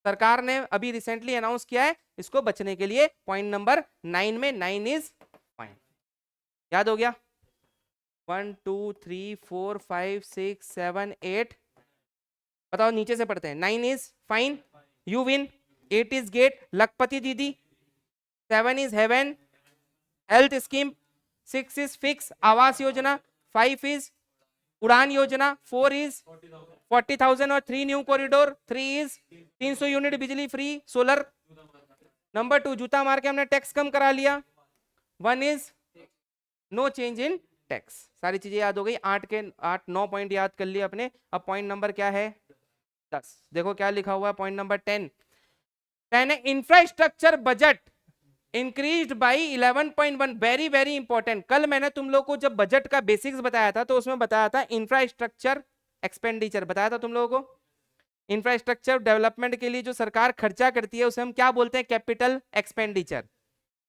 S1: सरकार ने अभी रिसेंटली अनाउंस किया है इसको बचने के लिए। पॉइंट नंबर 9 में 9 इज फाइन। याद हो गया? 1 2 3 4 5 6 7 8। बताओ, नीचे से पढ़ते हैं। 9 is fine, you win. 8 is gate, लखपति दीदी। 7 is heaven health scheme. 6 is fix Awas योजना। 5 इज उड़ान योजना। 4 इज 40,000 और 3 न्यू कॉरिडोर। 3 इज 300 यूनिट बिजली फ्री सोलर। नंबर 2 जूता मार के हमने टैक्स कम करा लिया। 1 is no change in tax. सारी चीजें याद हो गई। 8 के 8 9 पॉइंट याद कर लिए अपने। अब पॉइंट नंबर क्या है? 10। देखो क्या लिखा हुआ है पॉइंट नंबर 10 है infrastructure budget increased by 11.1। Very very important. कल मैंने तुम लोग को जब बजट का बेसिक्स बताया था तो उसमें बताया था इंफ्रास्ट्रक्चर एक्सपेंडिचर, बताया था तुम लोगों को। इंफ्रास्ट्रक्चर डेवलपमेंट के लिए जो सरकार खर्चा करती है उसे हम क्या बोलते हैं? Capital expenditure.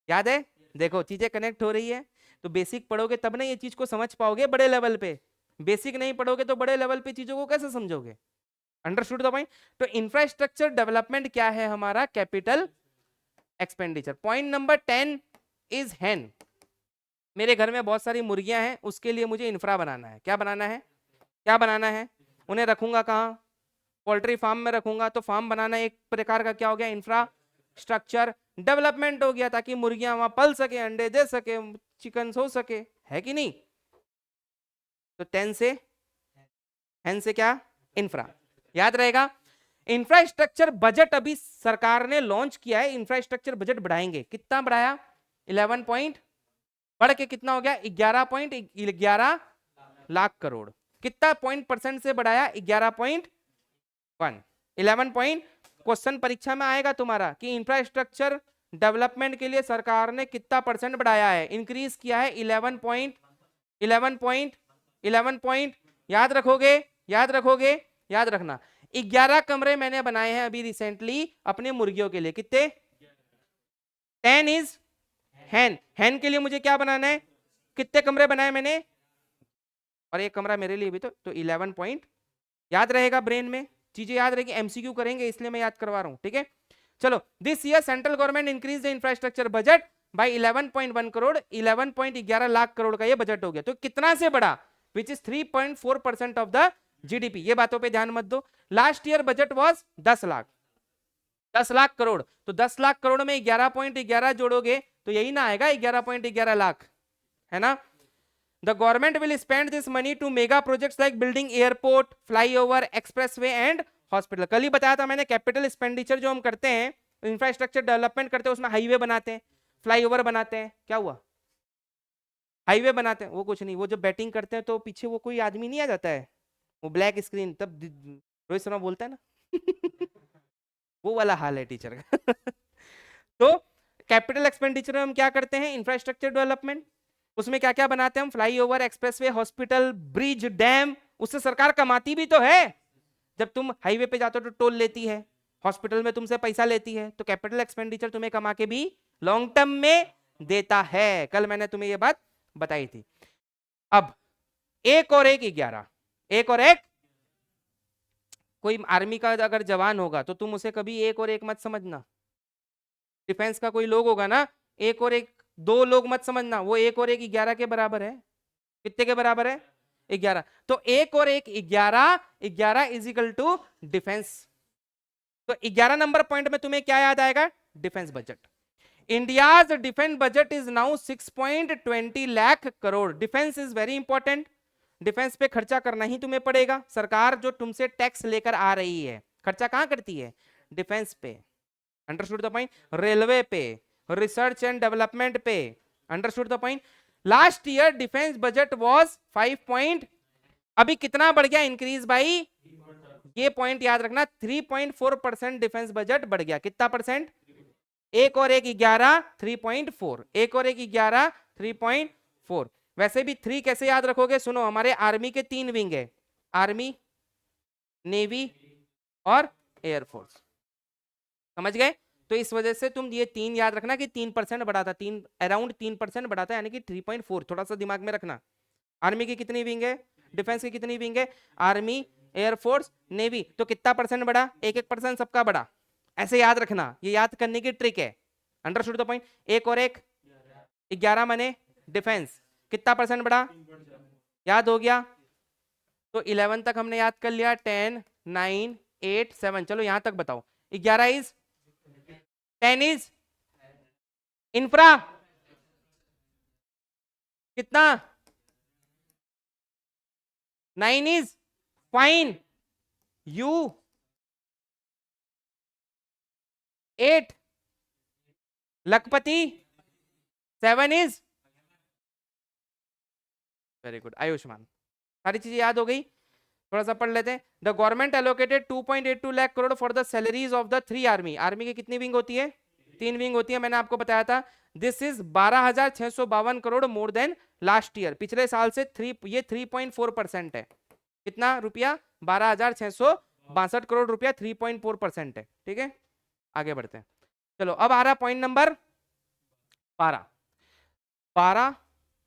S1: याद है? देखो चीजें कनेक्ट हो रही है। तो बेसिक पढ़ोगे तब ना ये चीज को समझ पाओगे बड़े लेवल पे, बेसिक नहीं पढ़ोगे तो बड़े लेवल पे चीजों को कैसे समझोगे? Understood the point? तो इंफ्रास्ट्रक्चर डेवलपमेंट क्या है हमारा? Capital expenditure. Point number 10 is hen. मेरे घर में बहुत सारी मुर्गियां हैं, उसके लिए मुझे इंफ्रा बनाना है। क्या बनाना है? क्या बनाना है? उन्हें रखूंगा कहाँ? पोल्ट्री फार्म में रखूंगा। तो फार्म बनाना एक प्रकार का क्या हो गया? इंफ्रास्ट्रक्चर डेवलपमेंट हो गया, ताकि मुर्गियां वहां पल सके, अंडे दे सके, चिकन हो सके, है कि नहीं? तो 10 से हैन से क्या? इंफ्रा। याद रहेगा? इंफ्रास्ट्रक्चर बजट अभी सरकार ने लॉन्च किया है, इंफ्रास्ट्रक्चर बजट बढ़ाएंगे। कितना बढ़ाया? 11 पॉइंट, बढ़ के कितना हो गया? 11.11 लाख करोड़। कितना पॉइंट परसेंट से बढ़ाया? 11.1। 11 पॉइंट। क्वेश्चन परीक्षा में आएगा तुम्हारा कि इंफ्रास्ट्रक्चर डेवलपमेंट के लिए सरकार ने कितना परसेंट बढ़ाया है, इंक्रीज किया है? 11 पॉइंट 11 पॉइंट 11 पॉइंट। याद रखोगे? याद रखोगे? याद रखना। 11 कमरे मैंने बनाए हैं अभी रिसेंटली अपने मुर्गियों के लिए। कितने? 10 इज हैन। हैन के लिए मुझे क्या बनाना है? कितने कमरे बनाए मैंने? और एक कमरा मेरे लिए भी। तो 11 पॉइंट। याद रहेगा? ब्रेन में चीजें याद रहेगी, एमसीक्यू करेंगे इसलिए मैं याद करवा रहा हूं, ठीक है? चलो, this year central government increase the infrastructure budget by 11.1 crore. 11.11 lakh crore का ये बजट हो गया। तो कितना से बढ़ा? Which is 3.4% of the GDP. ये बातों पे ध्यान मत दो। Last year budget was 10 lakh, 10 lakh crore. तो 10 लाख करोड़ में 11.11 जोड़ोगे तो यही ना आएगा 11.11 लाख, है ना? The government will spend this money to mega projects like building airport, flyover, expressway and hospital. कल ही बताया था मैंने, कैपिटल एक्सपेंडिचर जो हम करते हैं, इंफ्रास्ट्रक्चर डेवलपमेंट करते हैं, उसमें हाईवे बनाते हैं, फ्लाईओवर बनाते हैं। क्या हुआ? हाईवे बनाते हैं। वो कुछ नहीं, वो जब बैटिंग करते हैं तो पीछे वो कोई आदमी नहीं आ जाता है, वो ब्लैक स्क्रीन, तब रोहित शर्मा बोलता है ना वो वाला हाल है टीचर का तो कैपिटल एक्सपेंडिचर में हम क्या करते हैं? Infrastructure development. उसमें क्या क्या बनाते हैं हम? Flyover, expressway, hospital, bridge, dam. उससे सरकार कमाती भी तो है। जब तुम हाईवे पे जाते हो तो टोल लेती है, हॉस्पिटल में तुमसे पैसा लेती है, तो कैपिटल एक्सपेंडिचर तुम्हें कमा के भी लॉन्ग टर्म में देता है। कल मैंने तुम्हें ये बात बताई थी। अब एक और एक 11, एक और एक। कोई आर्मी का अगर जवान होगा तो तुम उसे कभी एक और एक मत समझना। डिफेंस का कोई लोग होगा ना, एक और एक, दो लोग मत समझना, वो एक और एक 11 के बराबर है। कितने के बराबर है? 11। तो एक और एक 11, 11 इज इक्वल टू डिफेंस। तो 11 नंबर पॉइंट में तुम्हें क्या याद आएगा? Defence budget. India's defence budget is now 6.20 lakh crore. Defence is very important. Defence पे खर्चा करना ही तुम्हें पड़ेगा। सरकार जो तुमसे टैक्स लेकर आ रही है, खर्चा कहां करती है? डिफेंस पे। Understood the point? रेलवे पे, रिसर्च एंड डेवलपमेंट पे। Understood the point? Last year defence budget was 5 point, अभी कितना बढ़ गया? इंक्रीज बाई, ये पॉइंट याद रखना, 3.4% डिफेंस बजट बढ़ गया। कितना परसेंट? एक और एक 11, 3.4। एक और एक 11, 3.4। वैसे भी 3 कैसे याद रखोगे? सुनो, हमारे आर्मी के 3 विंग है, आर्मी, नेवी और एयरफोर्स। समझ गए? तो इस वजह से तुम ये 3 याद रखना कि 3% बढ़ा था, 3 अराउंड 3% बढ़ा था, यानी कि 3.4। थोड़ा सा दिमाग में रखना। आर्मी की कितनी विंग है? डिफेंस की कितनी विंग है? Army, air force, navy. तो कितना परसेंट बढ़ा? 1-1% सबका बढ़ा। ऐसे याद रखना, ये याद करने की ट्रिक है। Understood the point? एक और एक 11 माने डिफेंस, कितना परसेंट बढ़ा? याद हो गया? तो 11 तक हमने याद कर लिया। 10, 9, 8, 7। चलो यहां तक बताओ। 11 इज, 10 इज इंफ्रा, कितना? 9 is fine, you, 8 Lakhpati, 7 is very good Ayushman. सारी चीजें याद हो गई? थोड़ा सा पढ़ लेते हैं। The government allocated 2.82 lakh crore for the salaries of the 3 army. Army की कितनी विंग होती है? 3 विंग होती है, मैंने आपको बताया था। This is 12,652 crore more than last year. पिछले साल से 3.4% है। कितना रुपया? 12,662 करोड़ रुपया, 3.4% है। ठीक है, आगे बढ़ते हैं। चलो, अब आ रहा पॉइंट नंबर 12।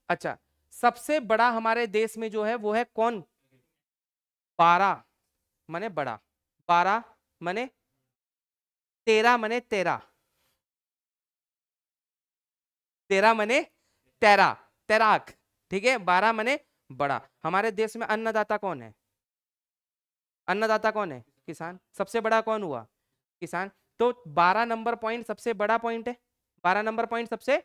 S1: अच्छा, सबसे बड़ा हमारे देश में जो है वो है कौन? 12 माने बड़ा, 12 माने 13 माने 13, 13 माने तैराक, ठीक है। 12 माने बड़ा। हमारे देश में अन्नदाता कौन है? अन्नदाता कौन है? किसान। सबसे बड़ा कौन हुआ? किसान। तो 12 नंबर पॉइंट सबसे बड़ा पॉइंट है। 12 नंबर पॉइंट सबसे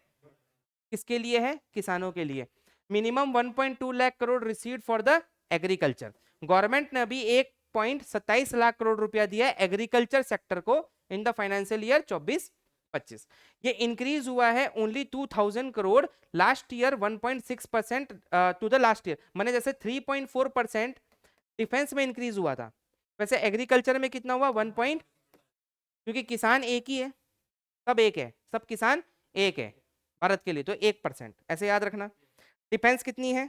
S1: किसके लिए है? किसानों के लिए। Minimum 1.2 lakh crore received for the agriculture. Government ने अभी 1.27 लाख करोड़ रुपया दिया है एग्रीकल्चर सेक्टर को इन द फाइनेंशियल ईयर 24-25। ये इंक्रीज हुआ है only 2000 crore last year 1.6% to the last year, माने जैसे 3.4% डिफेंस में इंक्रीज हुआ था, वैसे एग्रीकल्चर में कितना हुआ? 1 पॉइंट, क्योंकि किसान एक ही है, सब एक है, सब किसान एक है भारत के लिए, तो 1%, ऐसे याद रखना। डिफेंस कितनी है?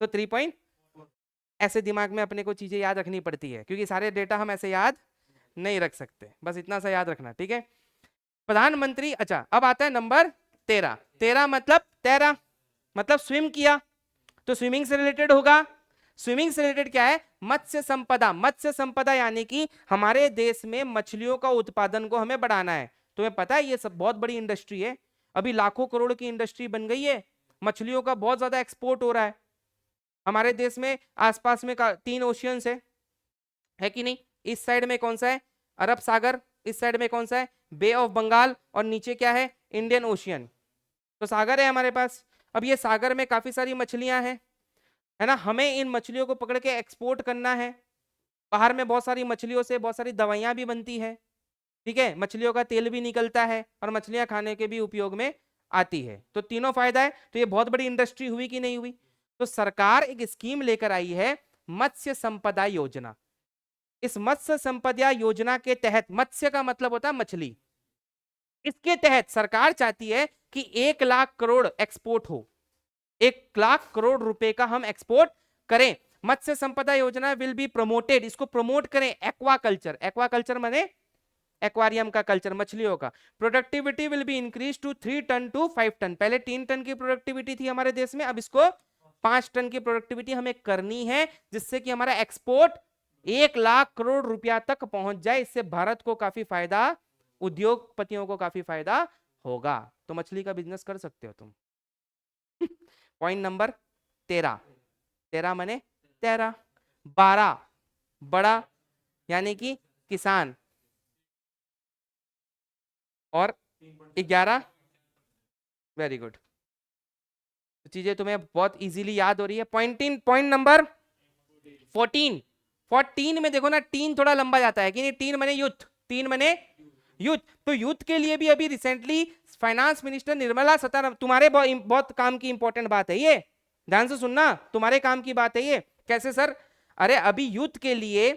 S1: तो 3 ऐसे दिमाग में अपने को चीजें याद रखनी पड़ती है, क्योंकि सारे डेटा हम ऐसे याद नहीं रख सकते, बस इतना सा याद रखना, ठीक है। प्रधानमंत्री, अच्छा अब आता है नंबर 13। 13 मतलब तैरा, मतलब स्विम किया, तो स्विमिंग से रिलेटेड होगा। स्विमिंग से रिलेटेड क्या है? मत्स्य संपदा। मत्स्य संपदा यानी कि हमारे देश में मछलियों का उत्पादन को हमें बढ़ाना है। तुम्हें पता है ये सब बहुत बड़ी इंडस्ट्री है, अभी लाखों करोड़ की इंडस्ट्री बन गई है, मछलियों का बहुत ज्यादा एक्सपोर्ट हो रहा है। हमारे देश में आसपास में 3 ओशियंस है कि नहीं? इस साइड में कौन सा है? अरब सागर। इस साइड में कौन सा है? बे ऑफ बंगाल। और नीचे क्या है? Indian ocean. तो सागर है हमारे पास। अब ये सागर में काफी सारी मछलियां हैं, है ना। हमें इन मछलियों को पकड़ के एक्सपोर्ट करना है। बाहर में बहुत सारी मछलियों से बहुत सारी दवाइयां भी बनती है, ठीक है, मछलियों का तेल भी निकलता है और मछलियां खाने के भी उपयोग में आती है। तो तीनों फायदा है। तो ये बहुत बड़ी इंडस्ट्री हुई कि नहीं हुई? तो सरकार एक स्कीम लेकर आई है, मत्स्य संपदा योजना। इस मत्स्य संपदा योजना के तहत, मत्स्य का मतलब होता है मछली, इसके तहत सरकार चाहती है कि 1 लाख करोड़ एक्सपोर्ट हो, 1 लाख करोड़ रुपए का हम एक्सपोर्ट करें। Matsya Sampada Yojana will be promoted, इसको प्रमोट करें। एक्वाकल्चर, एक्वाकल्चर माने एक्वारियम का कल्चर, मछलियों का। Productivity will be increase to 3 ton to 5 ton. पहले 3 टन की प्रोडक्टिविटी थी हमारे देश में, अब इसको 5 टन की प्रोडक्टिविटी हमें करनी है, जिससे कि हमारा एक्सपोर्ट 1 लाख करोड़ रुपया तक पहुंच जाए। इससे भारत को काफी फायदा, उद्योगपतियों को काफी फायदा होगा। तो मछली का बिजनेस कर सकते हो तुम। Point number 13। 13 माने 13। 12 बड़ा यानी कि किसान, और 11 वेरी गुड। चीजें तुम्हें बहुत इजीली याद हो रही है। Point number 14। 14 में देखो ना, टीन थोड़ा लंबा जाता है कि नहीं? टीन माने यूथ, टीन माने यूथ। तो यूथ के लिए भी अभी recently finance minister Nirmala Sitharaman, तुम्हारे बहुत काम की इंपॉर्टेंट बात है ये, ध्यान से सुनना, तुम्हारे काम की बात है ये। कैसे सर? अरे अभी यूथ के लिए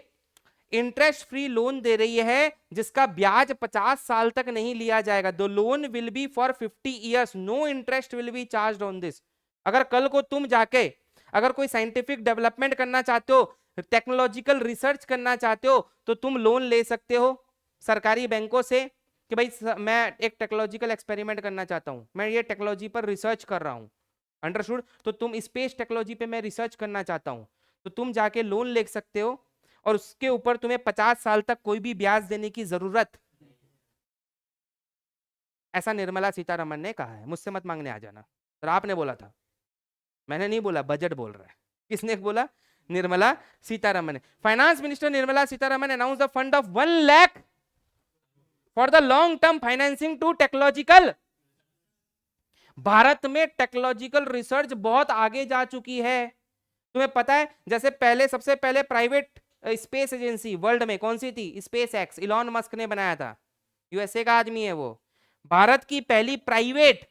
S1: इंटरेस्ट फ्री लोन दे रही है, जिसका ब्याज 50 साल तक नहीं लिया जाएगा। The loan will be for 50 years, no interest will be charged on this. अगर कल को तुम जाके अगर कोई साइंटिफिक डेवलपमेंट करना चाहते हो, टेक्नोलॉजिकल रिसर्च करना चाहते हो, तो तुम लोन ले सकते हो सरकारी बैंकों से कि भाई मैं एक टेक्नोलॉजिकल एक्सपेरिमेंट करना चाहता हूं, मैं ये टेक्नोलॉजी पर रिसर्च कर रहा हूं, अंडरस्टूड? तो तुम स्पेस टेक्नोलॉजी पे मैं रिसर्च करना चाहता हूं, तो तुम जाके लोन ले सकते हो, और उसके ऊपर तुम्हें 50 साल तक कोई भी ब्याज देने की जरूरत, ऐसा निर्मला सीतारमण ने कहा है। मुझसे मत मांगने आ जाना। सर आपने बोला था, मैंने नहीं बोला, बजट बोल रहा है। किसने बोला? Nirmala Sitharaman. Finance minister Nirmala Sitharaman announce the fund of 1 lakh for the long term financing to technological. Bharat में टेक्नोलॉजिकल रिसर्च बहुत आगे जा चुकी है। तुम्हें पता है, जैसे पहले, सबसे पहले प्राइवेट स्पेस एजेंसी वर्ल्ड में कौन सी थी? स्पेस एक्स, इलॉन मस्क ने बनाया था, यूएसए का आदमी है वो। भारत की पहली प्राइवेट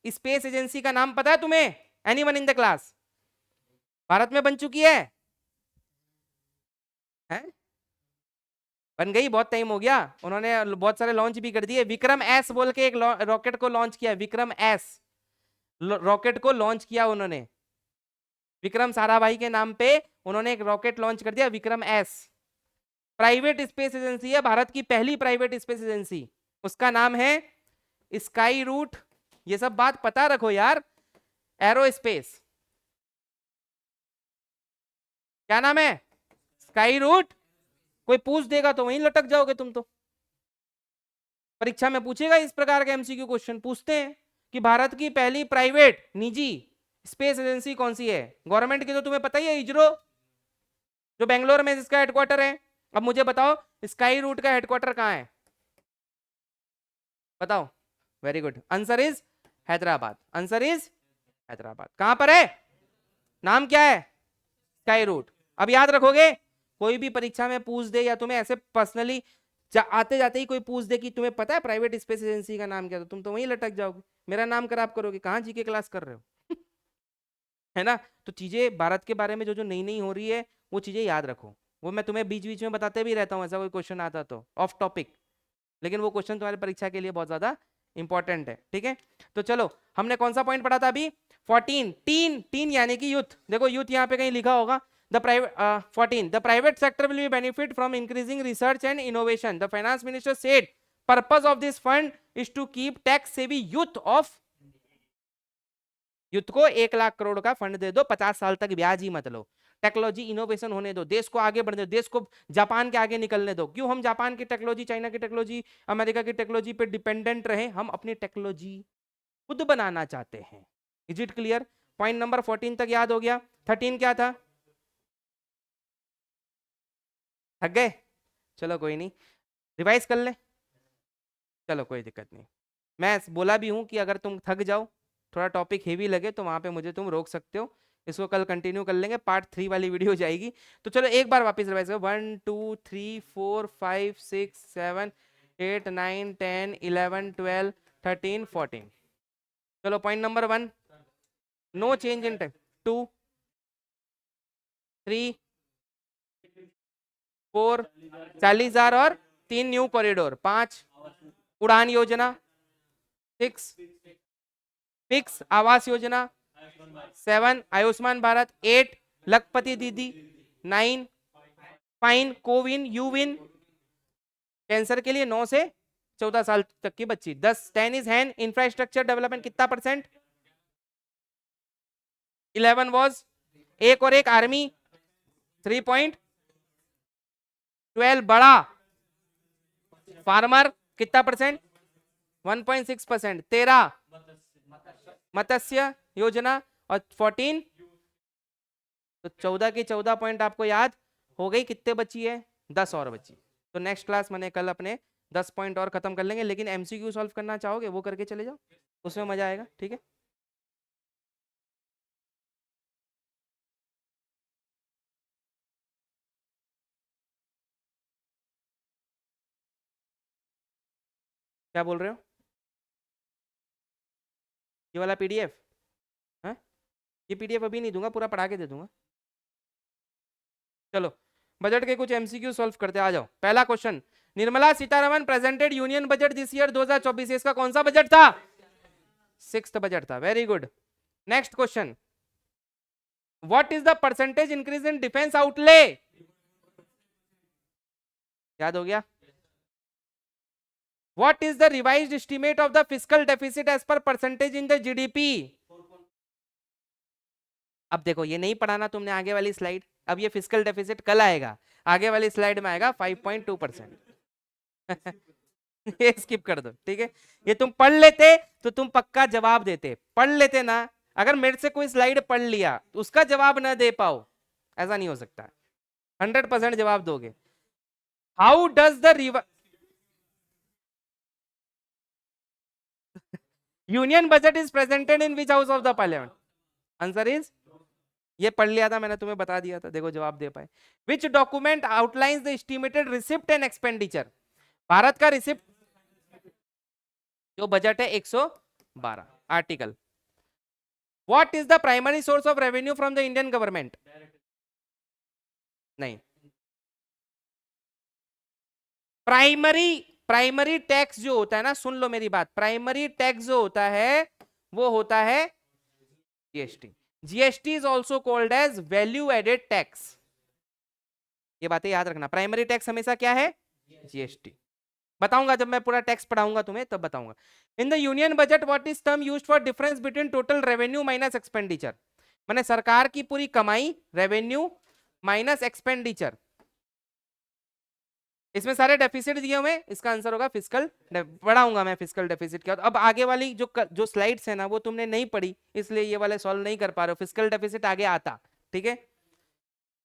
S1: स्पेस एजेंसी का नाम पता है तुम्हें? Anyone in the class? Bharat में बन चुकी है? बन गई, बहुत टाइम हो गया, उन्होंने बहुत सारे लॉन्च भी कर दिए। विक्रम एस बोल के एक रॉकेट को लॉन्च किया, विक्रम एस रॉकेट को लॉन्च किया उन्होंने, विक्रम साराभाई के नाम पे उन्होंने एक रॉकेट लॉन्च कर दिया, Vikram S. Private space agency है, भारत की पहली प्राइवेट स्पेस एजेंसी, उसका नाम है स्काई रूट। ये सब बात पता रखो यार, एरोस्पेस, क्या नाम है? स्काई रूट। कोई पूछ देगा तो वहीं लटक जाओगे तुम तो। परीक्षा में पूछेगा इस प्रकार के एमसीक्यू क्वेश्चन पूछते हैं कि भारत की पहली प्राइवेट निजी स्पेस एजेंसी कौन सी है? गवर्नमेंट की तो तुम्हें पता ही है, इसरो, जो बेंगलोर में इसका हेडक्वार्टर है। अब मुझे बताओ स्काई रूट का हेडक्वार्टर कहाँ है? बताओ। Very good, answer is Hyderabad. Answer is Hyderabad. कहां पर है? नाम क्या है? स्काई रूट। अब याद रखोगे, कोई भी परीक्षा में पूछ दे या तुम्हें ऐसे पर्सनली आते जाते ही कोई पूछ दे कि तुम्हें पता है प्राइवेट स्पेस एजेंसी का नाम क्या, तो तुम तो वहीं लटक जाओगे, मेरा नाम खराब करोगे, कहाँ जीके क्लास कर रहे हो? है ना? तो चीजें भारत के बारे में जो जो नई नई हो रही है वो चीजें याद रखो। वो मैं तुम्हें बीच बीच में बताते भी रहता हूँ, ऐसा कोई क्वेश्चन आता तो ऑफ टॉपिक, लेकिन वो क्वेश्चन तुम्हारी परीक्षा के लिए बहुत ज्यादा इंपॉर्टेंट है। ठीक है, तो चलो हमने कौन सा पॉइंट पढ़ा था अभी? 14, टीन, टीन यानी कि यूथ। देखो यूथ यहाँ पे कहीं लिखा होगा। The private 14, the private sector will be benefit from increasing research and innovation. The finance minister said purpose of this fund is to keep tax savvy youth of, youth को 1 लाख करोड़ का फंड दे दो, 50 साल तक ब्याज ही मत लो, टेक्नोलॉजी इनोवेशन होने दो, देश को आगे बढ़ने दो, देश को जापान के आगे निकलने दो। क्यों हम जापान की टेक्नोलॉजी, चाइना की टेक्नोलॉजी, अमेरिका की टेक्नोलॉजी पे डिपेंडेंट रहे? हम अपनी टेक्नोलॉजी खुद बनाना चाहते हैं। Is it clear? Point number 14 तक याद हो गया। 13 क्या था? थक गए? चलो कोई नहीं, रिवाइज कर ले, चलो कोई दिक्कत नहीं। मैं बोला भी हूं कि अगर तुम थक जाओ, थोड़ा टॉपिक हेवी लगे, तो वहां पे मुझे तुम रोक सकते हो। इसको कल कंटिन्यू कर लेंगे, पार्ट 3 वाली वीडियो जाएगी। तो चलो एक बार वापस रिवाइज करो। 1 2 3 4 5 6 7 8 9 10 11 12 13 14। चलो point number 1, no change in time. 2 3 4 40,000 और 3 न्यू कॉरिडोर। 5 उड़ान योजना। 6 फिक्स आवास योजना। 7 आयुष्मान भारत। 8 लखपति दीदी। 9 फाइन कोविन यूविन कैंसर के लिए 9 से 14 साल तक की बच्ची। 10 10 इज हैंड इंफ्रास्ट्रक्चर डेवलपमेंट, कितना परसेंट? 11 वॉज एक और एक आर्मी 3.12। बड़ा फार्मर कितना परसेंट? 1.6%। 13 मत्स्य योजना और 14, तो 14 की 14 पॉइंट आपको याद हो गई। कितने बची है? 10 और बची। तो नेक्स्ट क्लास मैंने कल अपने 10 पॉइंट और खत्म कर लेंगे, लेकिन एमसीक्यू सॉल्व करना चाहोगे वो करके चले जाओ, उसमें मजा आएगा। ठीक है, क्या बोल रहे हो? ये वाला पीडीएफ? हाँ, ये पीडीएफ अभी नहीं दूंगा, पूरा पढ़ा के दे दूंगा। चलो बजट के कुछ एमसीक्यू सॉल्व करते आ जाओ। पहला question, Nirmala Sitharaman presented union budget this year 2024, इसका कौन सा बजट था? 6th बजट था। Very good. Next question, what is the percentage increase in defence outlay? याद हो गया। What is the revised estimate of the fiscal deficit as per percentage in the GDP? अब देखो ये नहीं पढ़ाना तुमने आगे वाली स्लाइड, अब ये फिस्कल डेफिसिट कल आएगा, आगे वाली स्लाइड में आएगा 5.2%। ये स्किप कर दो, ठीक है। ये तुम पढ़ लेते तो तुम पक्का जवाब देते, पढ़ लेते ना। अगर मेरे से कोई स्लाइड पढ़ लिया तो उसका जवाब ना दे पाओ, ऐसा नहीं हो सकता। 100% जवाब दोगे। How does the union budget is presented in which house of the parliament? Answer is, ये पढ़ लिया था मैंने, तुम्हें बता दिया था, देखो जवाब दे पाए। Which document outlines the estimated receipt and expenditure? Bharat का रिसिप्ट जो बजट है 112 article. What is the primary source of revenue from the Indian government? नहीं, प्राइमरी टैक्स जो होता है ना, सुन लो मेरी बात, प्राइमरी टैक्स जो होता है वो होता है GST. GST is also called as value added tax. ये बातें याद रखना, प्राइमरी टैक्स हमेशा क्या है? जीएसटी। बताऊंगा जब मैं पूरा टेक्स्ट पढ़ाऊंगा तुम्हें, तब बताऊंगा। In the union budget what is term used for difference between total revenue minus expenditure. माने सरकार की पूरी कमाई, रेवेन्यू माइनस एक्सपेंडिचर, इसमें सारे डेफिसिट दिए हुए, इसका आंसर होगा फिस्कल। पढ़ाऊंगा मैं फिस्कल डेफिसिट क्या। अब आगे वाली जो स्लाइड्स है ना वो तुमने नहीं पढ़ी, इसलिए ये वाले सॉल्व नहीं कर पा रहे हो। फिस्कल डेफिसिट आगे आता, ठीक है,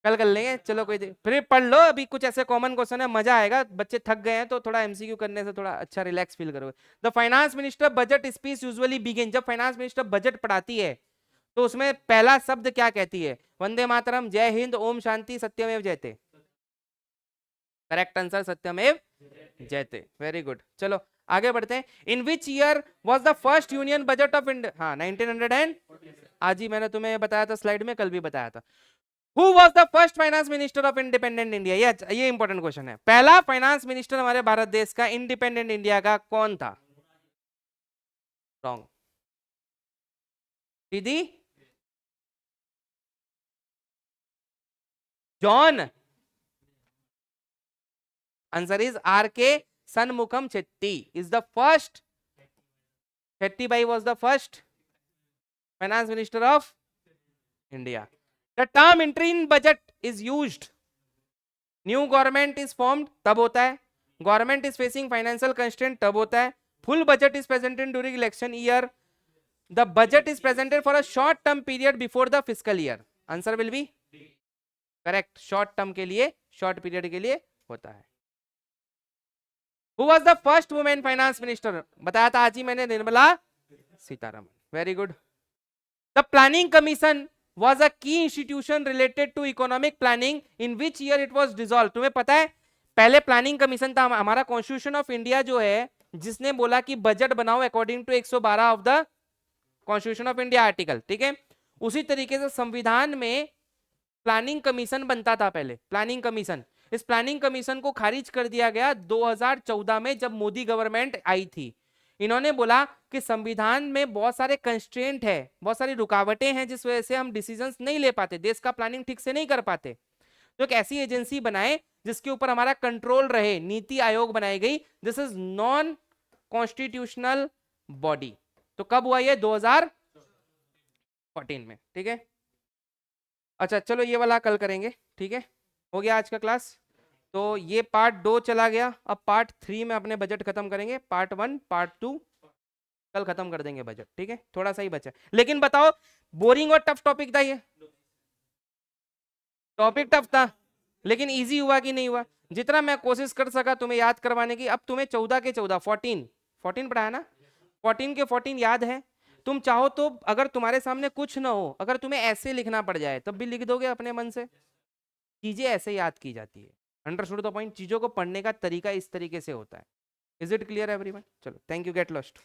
S1: कल कर लेंगे। चलो कोई फिर पढ़ लो, अभी कुछ ऐसे कॉमन क्वेश्चन है, मजा आएगा। बच्चे थक गए हैं तो थोड़ा एमसीक्यू करने से थोड़ा अच्छा रिलैक्स फील करोगे। The finance minister budget speech usually begin, जब फाइनेंस मिनिस्टर बजट पढ़ाती है तो उसमें पहला शब्द क्या कहती है? वंदे मातरम, जय हिंद, ओम शांति, सत्यमेव जयते। करेक्ट आंसर सत्यमेव जयते, वेरी गुड। चलो आगे बढ़ते हैं। In which year was the first union budget of India? हाँ 1900 एंड, आज ही मैंने तुम्हें बताया था स्लाइड में, कल भी बताया था। Who was the first finance minister of independent India? ये इंपॉर्टेंट क्वेश्चन है। पहला फाइनेंस मिनिस्टर हमारे भारत देश का, इंडिपेंडेंट इंडिया का, कौन था? रॉन्ग। दीदी John, answer is R K Shanmukham Chetty is the first. Chetty भाई was the first finance minister of India. The term entry in budget is used, new government is formed तब होता है, government is facing financial constraint तब होता है, full budget is presented during election year, the budget is presented for a short term period before the fiscal year. Answer will be correct, short term के लिए, शॉर्ट पीरियड के लिए होता है। Who was the first woman finance minister? बताया था आज ही मैंने, Nirmala Sitharaman, very good. The planning commission was a key institution related to economic planning in which year it was dissolved? तुम्हें पता है पहले प्लानिंग कमीशन था हमारा कॉन्स्टिट्यूशन ऑफ इंडिया जो है, जिसने बोला कि बजट बनाओ according to 112 of the constitution of India article, ठीक है। उसी तरीके से संविधान में प्लानिंग कमीशन बनता था पहले, प्लानिंग कमीशन। इस प्लानिंग कमीशन को खारिज कर दिया गया 2014 में, जब मोदी गवर्नमेंट आई थी। इन्होंने बोला कि संविधान में बहुत सारे कंस्ट्रेंट है, बहुत सारी रुकावटें हैं, जिस वजह से हम डिसीजंस नहीं ले पाते, देश का प्लानिंग ठीक से नहीं कर पाते। तो एक ऐसी एजेंसी बनाए जिसके ऊपर हमारा कंट्रोल रहे, नीति आयोग बनाई गई। This is non constitutional body. तो कब हुआ ये? 2014 में, ठीक है। अच्छा चलो ये वाला कल करेंगे, ठीक है। हो गया आज का क्लास। तो ये पार्ट 2 चला गया, अब पार्ट 3 में अपने बजट खत्म करेंगे। पार्ट 1 पार्ट 2 कल खत्म कर देंगे बजट, ठीक है। थोड़ा सा ही बचा, लेकिन बताओ बोरिंग और टफ टॉपिक था ये? टॉपिक टफ था, लेकिन इजी हुआ कि नहीं हुआ? जितना मैं कोशिश कर सका तुम्हें याद करवाने की। अब तुम्हें 14 के 14 14 पढ़ाया ना, 14 के 14 याद है। तुम चाहो तो, अगर तुम्हारे सामने कुछ ना हो, अगर तुम्हें ऐसे लिखना पड़ जाए तब भी लिख दोगे अपने मन से। चीजें ऐसे याद की जाती है, अंडरस्टूड द पॉइंट। चीजों को पढ़ने का तरीका इस तरीके से होता है। Is it clear everyone? चलो थैंक यू, गेट लॉस्ट।